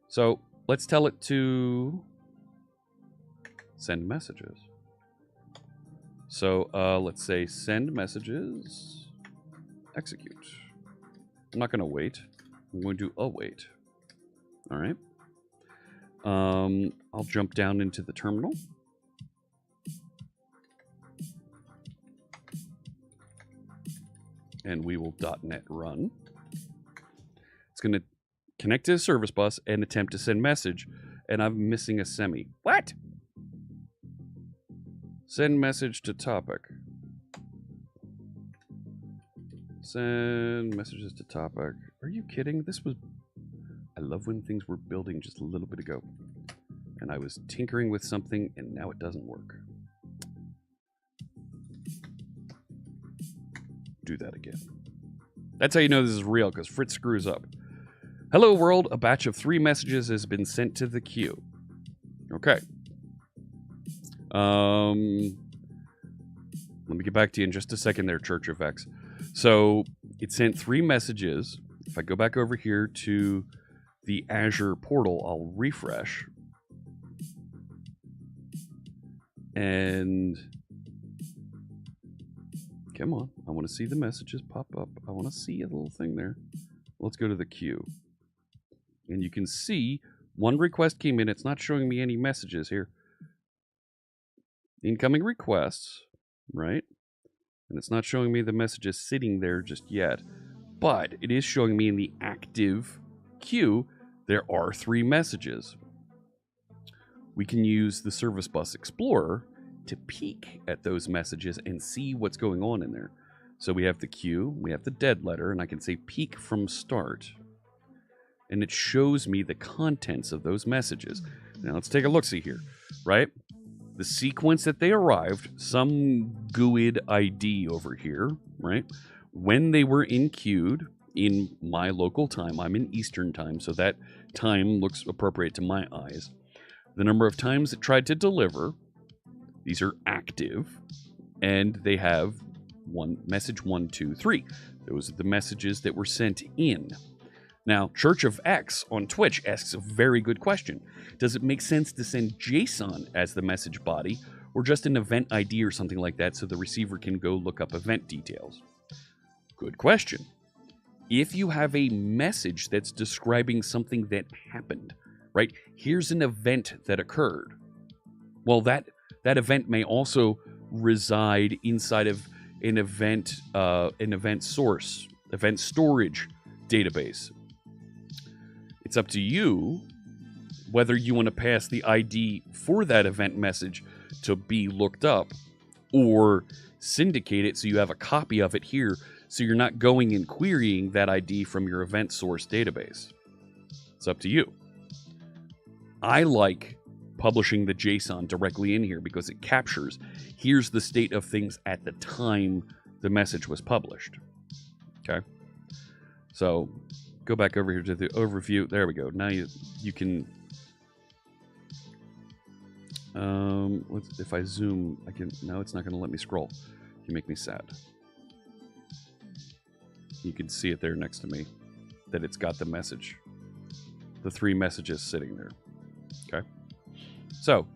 So let's tell it to send messages. So let's say send messages, execute. I'm not going to wait. I'm going to await. All right. I'll jump down into the terminal. And we will .NET run. It's going to connect to the Service Bus and attempt to send message. And I'm missing a semi. What? Send message to topic. Send messages to topic. Are you kidding? This was... I love when things were building just a little bit ago. And I was tinkering with something, and now it doesn't work. Do that again. That's how you know this is real, because Fritz screws up. Hello world, a batch of 3 messages has been sent to the queue. Okay. Let me get back to you in just a second there, Church of X. So it sent 3 messages. If I go back over here to the Azure portal, I'll refresh. And come on, I want to see the messages pop up. I want to see a little thing there. Let's go to the queue. And you can see 1 request came in. It's not showing me any messages here. Incoming requests, right? And it's not showing me the messages sitting there just yet. But it is showing me in the active queue, there are 3 messages. We can use the Service Bus Explorer to peek at those messages and see what's going on in there. So we have the queue, we have the dead letter, and I can say peek from start. And it shows me the contents of those messages. Now let's take a look-see here, right? The sequence that they arrived, some GUID ID over here, right? When they were in queued, in my local time. I'm in Eastern time, so that time looks appropriate to my eyes. The number of times it tried to deliver, these are active, and they have message 1, 2, 3. Those are the messages that were sent in. Now, Church of X on Twitch asks a very good question. Does it make sense to send JSON as the message body, or just an event ID or something like that so the receiver can go look up event details? Good question. If you have a message that's describing something that happened, right? Here's an event that occurred. Well, that event may also reside inside of an event storage database. It's up to you whether you want to pass the ID for that event message to be looked up, or syndicate it so you have a copy of it here, so you're not going and querying that ID from your event source database. It's up to you. I like publishing the JSON directly in here because it captures, here's the state of things at the time the message was published. Okay? So go back over here to the overview. There we go. Now you can... if I zoom, I can... No, it's not going to let me scroll. You make me sad. You can see it there next to me, that it's got the message. The 3 messages sitting there. Okay? So,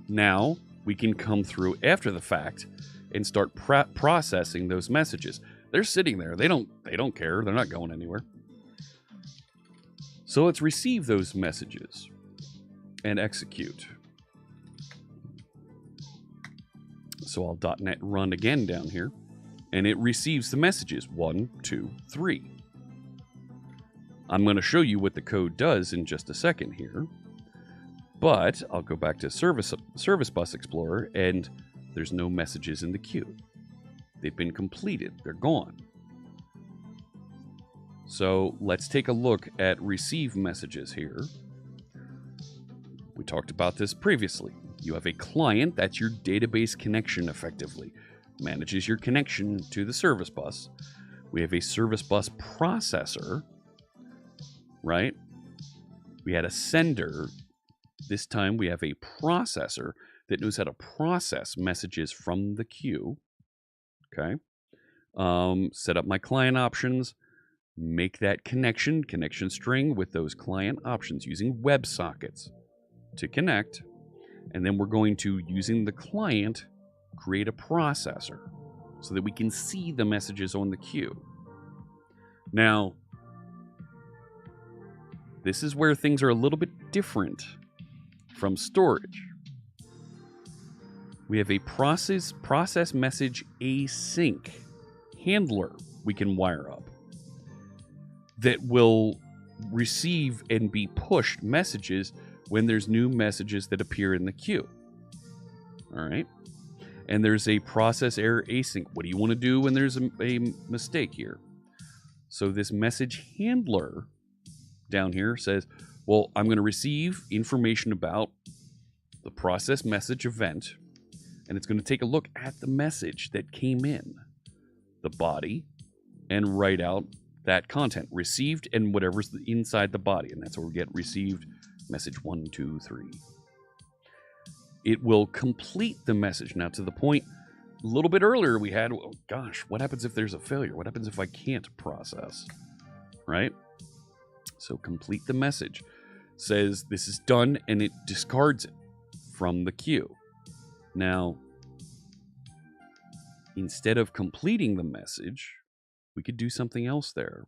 now we can come through after the fact and start processing those messages. They're sitting there. They don't care. They're not going anywhere. So let's receive those messages and execute. So I'll .NET run again down here, and it receives the messages 1, 2, 3. I'm going to show you what the code does in just a second here, but I'll go back to Service Bus Explorer, and there's no messages in the queue. They've been completed. They're gone. So let's take a look at receive messages here. We talked about this previously. You have a client, that's your database connection effectively. Manages your connection to the service bus. We have a service bus processor, right? We had a sender. This time we have a processor that knows how to process messages from the queue. Okay. Set up my client options. Make that connection string with those client options using WebSockets to connect. And then we're going to, using the client, create a processor so that we can see the messages on the queue. Now, this is where things are a little bit different from storage. We have a process message async handler we can wire up that will receive and be pushed messages when there's new messages that appear in the queue. All right. And there's a process error async. What do you want to do when there's a mistake here? So this message handler down here says, well, I'm going to receive information about the process message event, and it's going to take a look at the message that came in, the body, and write out that content, received and whatever's inside the body. And that's where we get received message 1, 2, 3. It will complete the message. Now, to the point a little bit earlier we had, oh, gosh, what happens if there's a failure? What happens if I can't process? Right? So complete the message. Says this is done, and it discards it from the queue. Now, instead of completing the message, we could do something else there.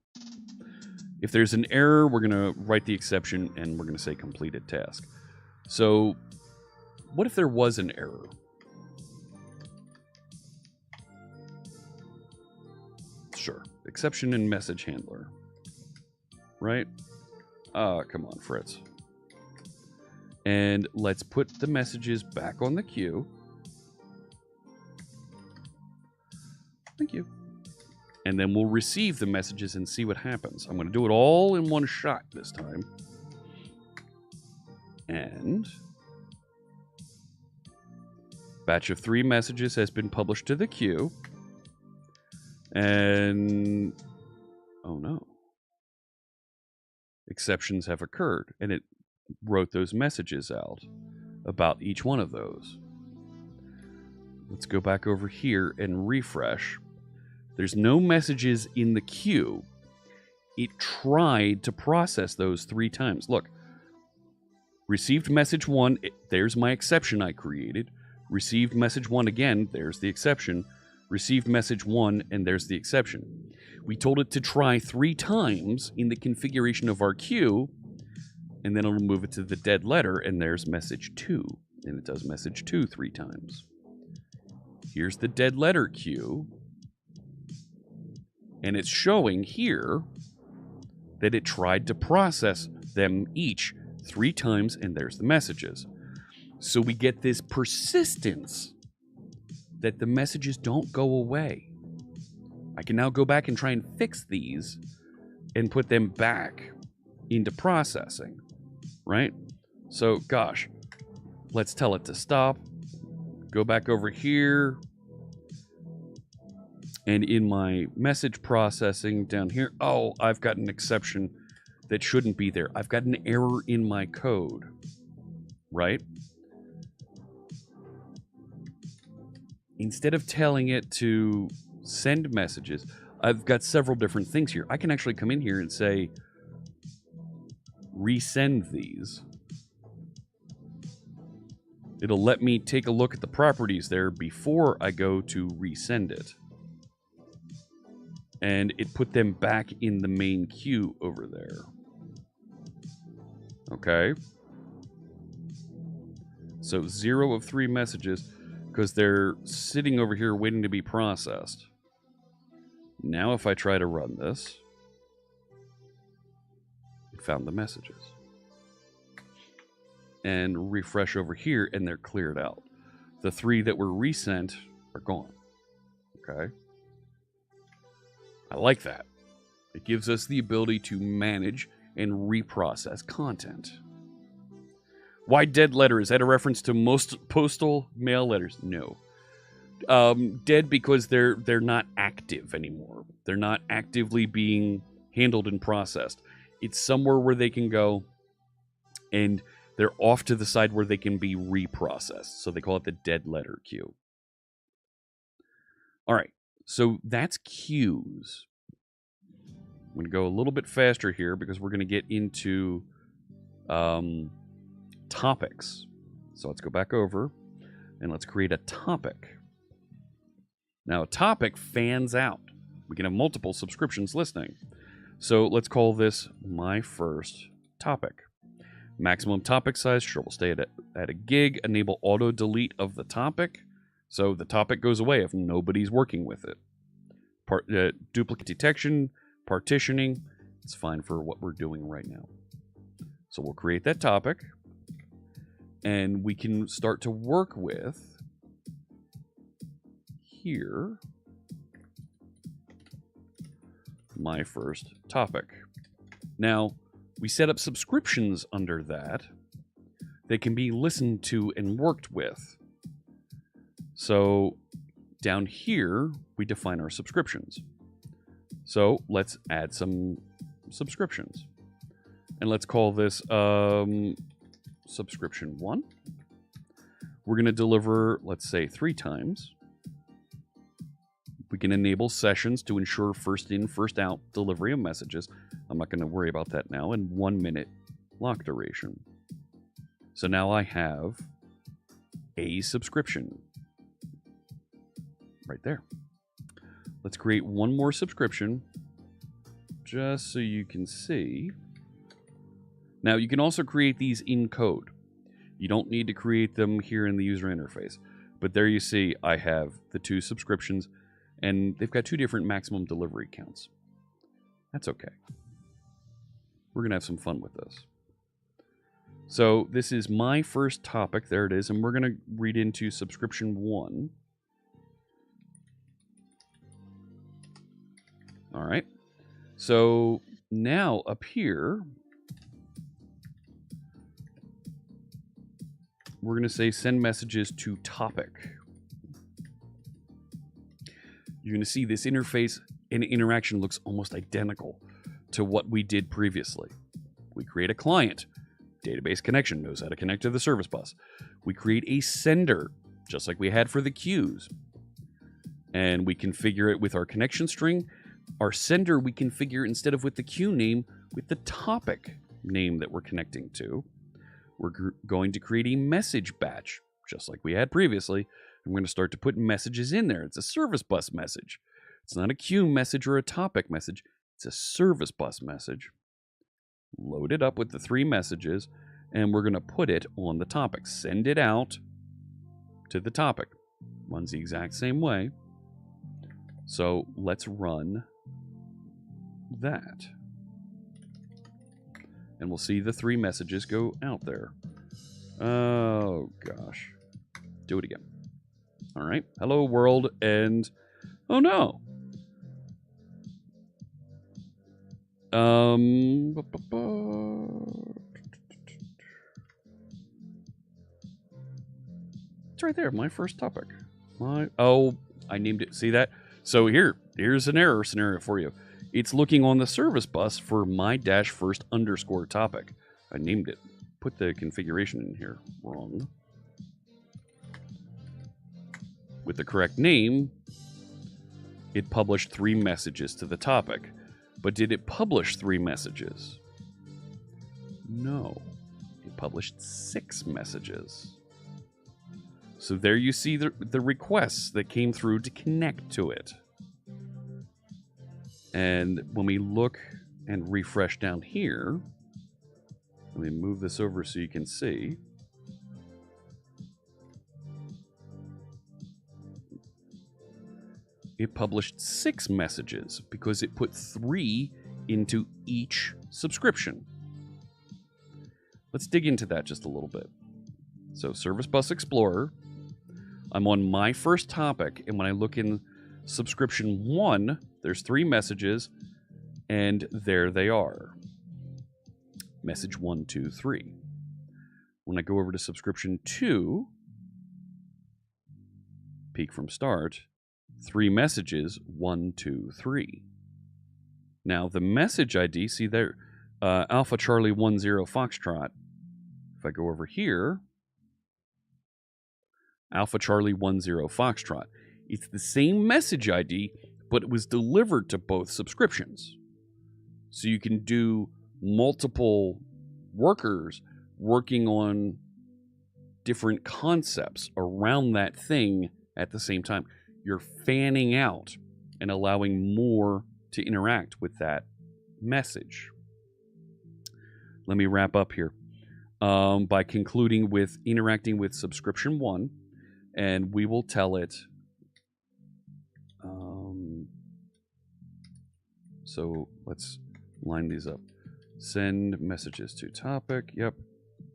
If there's an error, we're going to write the exception, and we're going to say completed task. So what if there was an error? Sure. Exception in message handler. Right? Come on, Fritz. And let's put the messages back on the queue. Thank you. And then we'll receive the messages and see what happens. I'm going to do it all in one shot this time. And batch of 3 messages has been published to the queue. And Oh no. Exceptions have occurred, and it wrote those messages out about each one of those. Let's go back over here and refresh. There's no messages in the queue. It tried to process those 3 times. Look, received message 1, there's my exception I created. Received message 1 again, there's the exception. Received message 1, and there's the exception. We told it to try 3 times in the configuration of our queue, and then it'll move it to the dead letter, and there's message 2, and it does message 2 3 times. Here's the dead letter queue, and it's showing here that it tried to process them each 3 times, and there's the messages. So we get this persistence that the messages don't go away. I can now go back and try and fix these and put them back into processing, right? So, gosh, let's tell it to stop. Go back over here. And in my message processing down here, oh, I've got an exception that shouldn't be there. I've got an error in my code, right? Instead of telling it to send messages, I've got several different things here. I can actually come in here and say, resend these. It'll let me take a look at the properties there before I go to resend it. And it put them back in the main queue over there. Okay. So 0 of 3 messages, because they're sitting over here waiting to be processed. Now if I try to run this, it found the messages. And refresh over here, and they're cleared out. The 3 that were resent are gone. Okay. I like that. It gives us the ability to manage and reprocess content. Why dead letter? Is that a reference to most postal mail letters? No. Dead because they're not active anymore. They're not actively being handled and processed. It's somewhere where they can go, and they're off to the side where they can be reprocessed. So they call it the dead letter queue. All right. So that's queues. I'm going to go a little bit faster here because we're going to get into topics. So let's go back over and let's create a topic. Now, a topic fans out. We can have multiple subscriptions listening. So let's call this my first topic. Maximum topic size, sure, we'll stay at a gig. Enable auto delete of the topic. So the topic goes away if nobody's working with it. Duplicate detection, partitioning, it's fine for what we're doing right now. So we'll create that topic, and we can start to work with here my first topic. Now, we set up subscriptions under that can be listened to and worked with. So down here, we define our subscriptions. So let's add some subscriptions. And let's call this subscription 1. We're going to deliver, let's say, 3 times. We can enable sessions to ensure first in, first out delivery of messages. I'm not going to worry about that now. And 1 minute lock duration. So now I have a subscription right there. Let's create one more subscription just so you can see. Now, you can also create these in code. You don't need to create them here in the user interface. But there you see I have the 2 subscriptions, and they've got 2 different maximum delivery counts. That's okay. We're going to have some fun with this. So this is my first topic. There it is. And we're going to read into subscription 1. All right. So now up here, we're going to say send messages to topic. You're going to see this interface an interaction looks almost identical to what we did previously. We create a client. Database connection knows how to connect to the service bus. We create a sender, just like we had for the queues. And we configure it with our connection string. Our sender, we configure instead of with the queue name, with the topic name that we're connecting to. We're going to create a message batch, just like we had previously. I'm going to start to put messages in there. It's a service bus message. It's not a queue message or a topic message. It's a service bus message. Load it up with the 3 messages, and we're going to put it on the topic. Send it out to the topic. Runs the exact same way. So let's run that. And we'll see the 3 messages go out there. Oh, gosh. Do it again. All right. Hello, world, and... oh, no. It's right there, my first topic. Oh, I named it. See that? So here's an error scenario for you. It's looking on the service bus for my-first_topic. I named it. Put the configuration in here wrong. With the correct name, it published 3 messages to the topic. But did it publish 3 messages? No. It published 6 messages. So there you see the requests that came through to connect to it. And when we look and refresh down here, let me move this over so you can see. It published 6 messages because it put 3 into each subscription. Let's dig into that just a little bit. So Service Bus Explorer, I'm on my first topic, and when I look in subscription 1, there's 3 messages, and there they are. Message 1, 2, 3. When I go over to subscription 2, peek from start, 3 messages, 1, 2, 3. Now the message ID, see there, Alpha Charlie 10 Foxtrot. If I go over here, Alpha Charlie 10 Foxtrot. It's the same message ID, but it was delivered to both subscriptions. So you can do multiple workers working on different concepts around that thing at the same time. You're fanning out and allowing more to interact with that message. Let me wrap up here by concluding with interacting with subscription 1, and we will tell it. So let's line these up. Send messages to topic. Yep,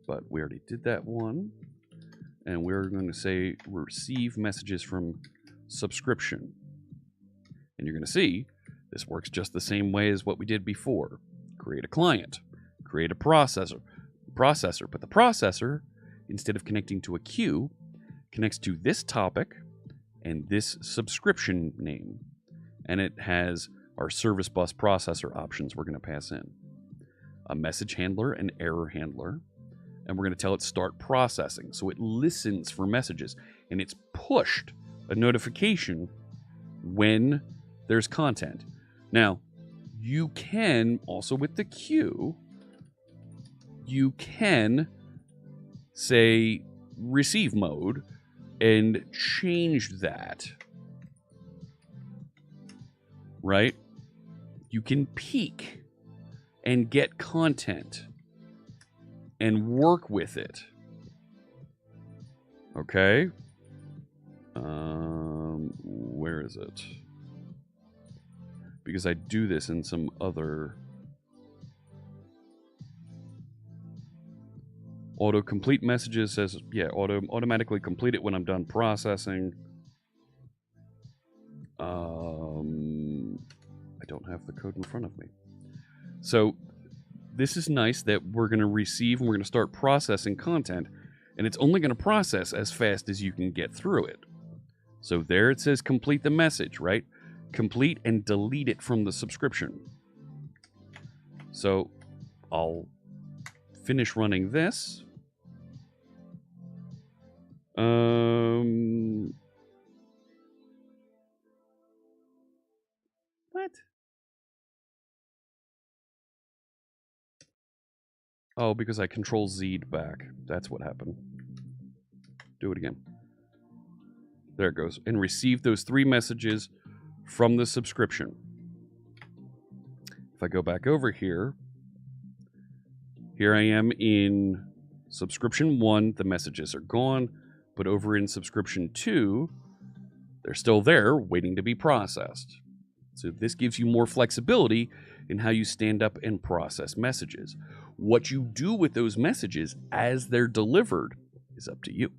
but we already did that one. And we're going to say receive messages from subscription. And you're going to see this works just the same way as what we did before. Create a client, create a processor. But the processor, instead of connecting to a queue, connects to this topic and this subscription name. And it has our service bus processor options we're going to pass in. A message handler, an error handler, and we're going to tell it start processing. So it listens for messages, and it's pushed a notification when there's content. Now, you can also with the queue, you can say receive mode and change that, right? You can peek and get content and work with it. Okay. Where is it? Because I do this in some other autocomplete messages says, yeah, automatically complete it when I'm done processing. I don't have the code in front of me. So this is nice that we're going to receive and we're going to start processing content, and it's only going to process as fast as you can get through it. So there it says complete the message, right? complete and delete it from the subscription. So I'll finish running this. What? Oh, because I Control Z'd back. That's what happened. Do it again. There it goes. And receive those 3 messages from the subscription. If I go back over here, here I am in subscription 1. The messages are gone. But over in subscription 2, they're still there waiting to be processed. So this gives you more flexibility in how you stand up and process messages. What you do with those messages as they're delivered is up to you.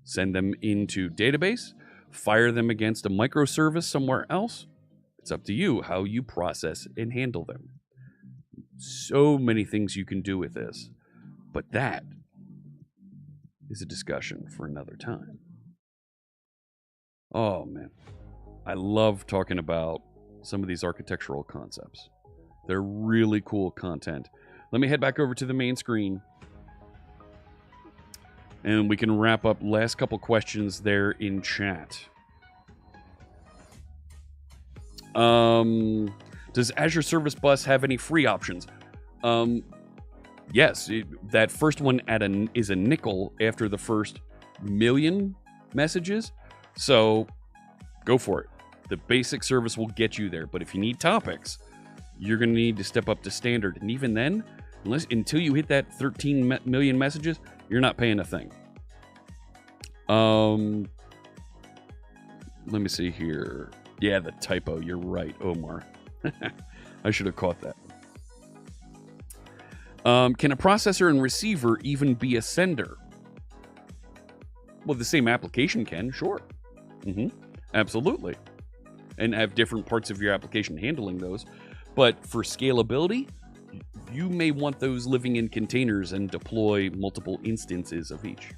Send them into database, fire them against a microservice somewhere else. It's up to you how you process and handle them. So many things you can do with this, but that is a discussion for another time. Oh man, I love talking about some of these architectural concepts. They're really cool content. Let me head back over to the main screen and we can wrap up last couple questions there in chat. Does Azure Service Bus have any free options? Yes, that first one is a nickel after the first 1,000,000 messages. So go for it. The basic service will get you there. But if you need topics, you're going to need to step up to standard. And even then, until you hit that 13 million messages, you're not paying a thing. Let me see here. Yeah, the typo. You're right, Omar. I should have caught that. Can a processor and receiver even be a sender? Well, the same application can, sure. Absolutely. And have different parts of your application handling those. But for scalability, you may want those living in containers and deploy multiple instances of each.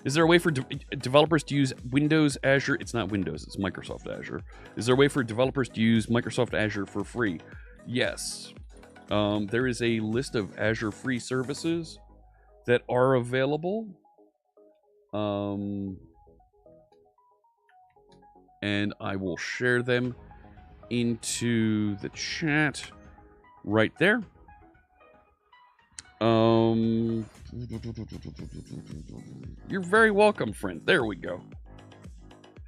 Is there a way for developers to use Windows Azure? It's not Windows, it's Microsoft Azure. Is there a way for developers to use Microsoft Azure for free? Yes. There is a list of Azure free services that are available. And I will share them into the chat right there. You're very welcome, friend. There we go.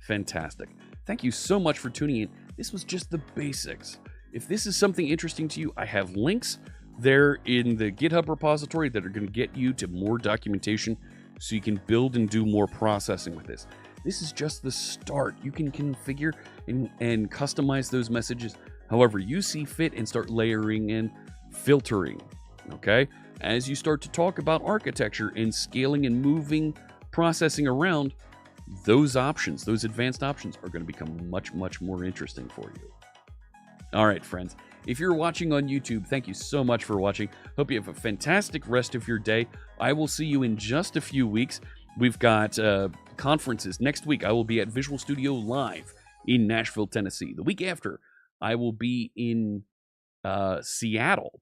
Fantastic. Thank you so much for tuning in. This was just the basics. If this is something interesting to you, I have links there in the GitHub repository that are going to get you to more documentation so you can build and do more processing with this. This is just the start. You can configure and customize those messages however you see fit and start layering in filtering, okay? As you start to talk about architecture and scaling and moving processing around, those options, those advanced options are going to become much, much more interesting for you. All right, friends. If you're watching on YouTube, thank you so much for watching. Hope you have a fantastic rest of your day. I will see you in just a few weeks. We've got conferences. Next week, I will be at Visual Studio Live in Nashville, Tennessee. The week after, I will be in Seattle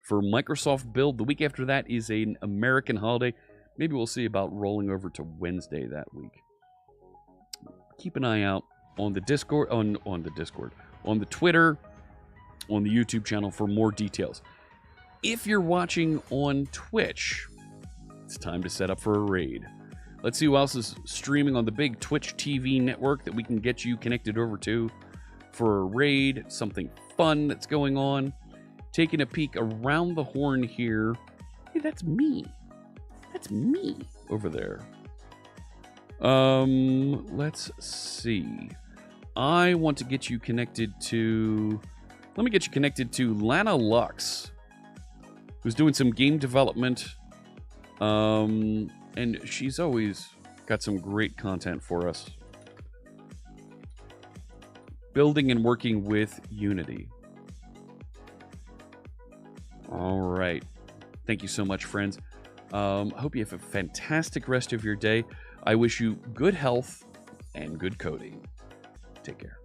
for Microsoft Build. The week after that is an American holiday. Maybe we'll see about rolling over to Wednesday that week. Keep an eye out on the Discord, on the Twitter, on the YouTube channel for more details. If you're watching on Twitch, it's time to set up for a raid. Let's see who else is streaming on the big Twitch TV network that we can get you connected over to for a raid, something fun that's going on. Taking a peek around the horn here. Hey, that's me. That's me over there. Let's see. I want to get you connected to... Let me get you connected to Lana Lux, who's doing some game development. And she's always got some great content for us. Building and working with Unity. All right. Thank you so much, friends. I hope you have a fantastic rest of your day. I wish you good health and good coding. Take care.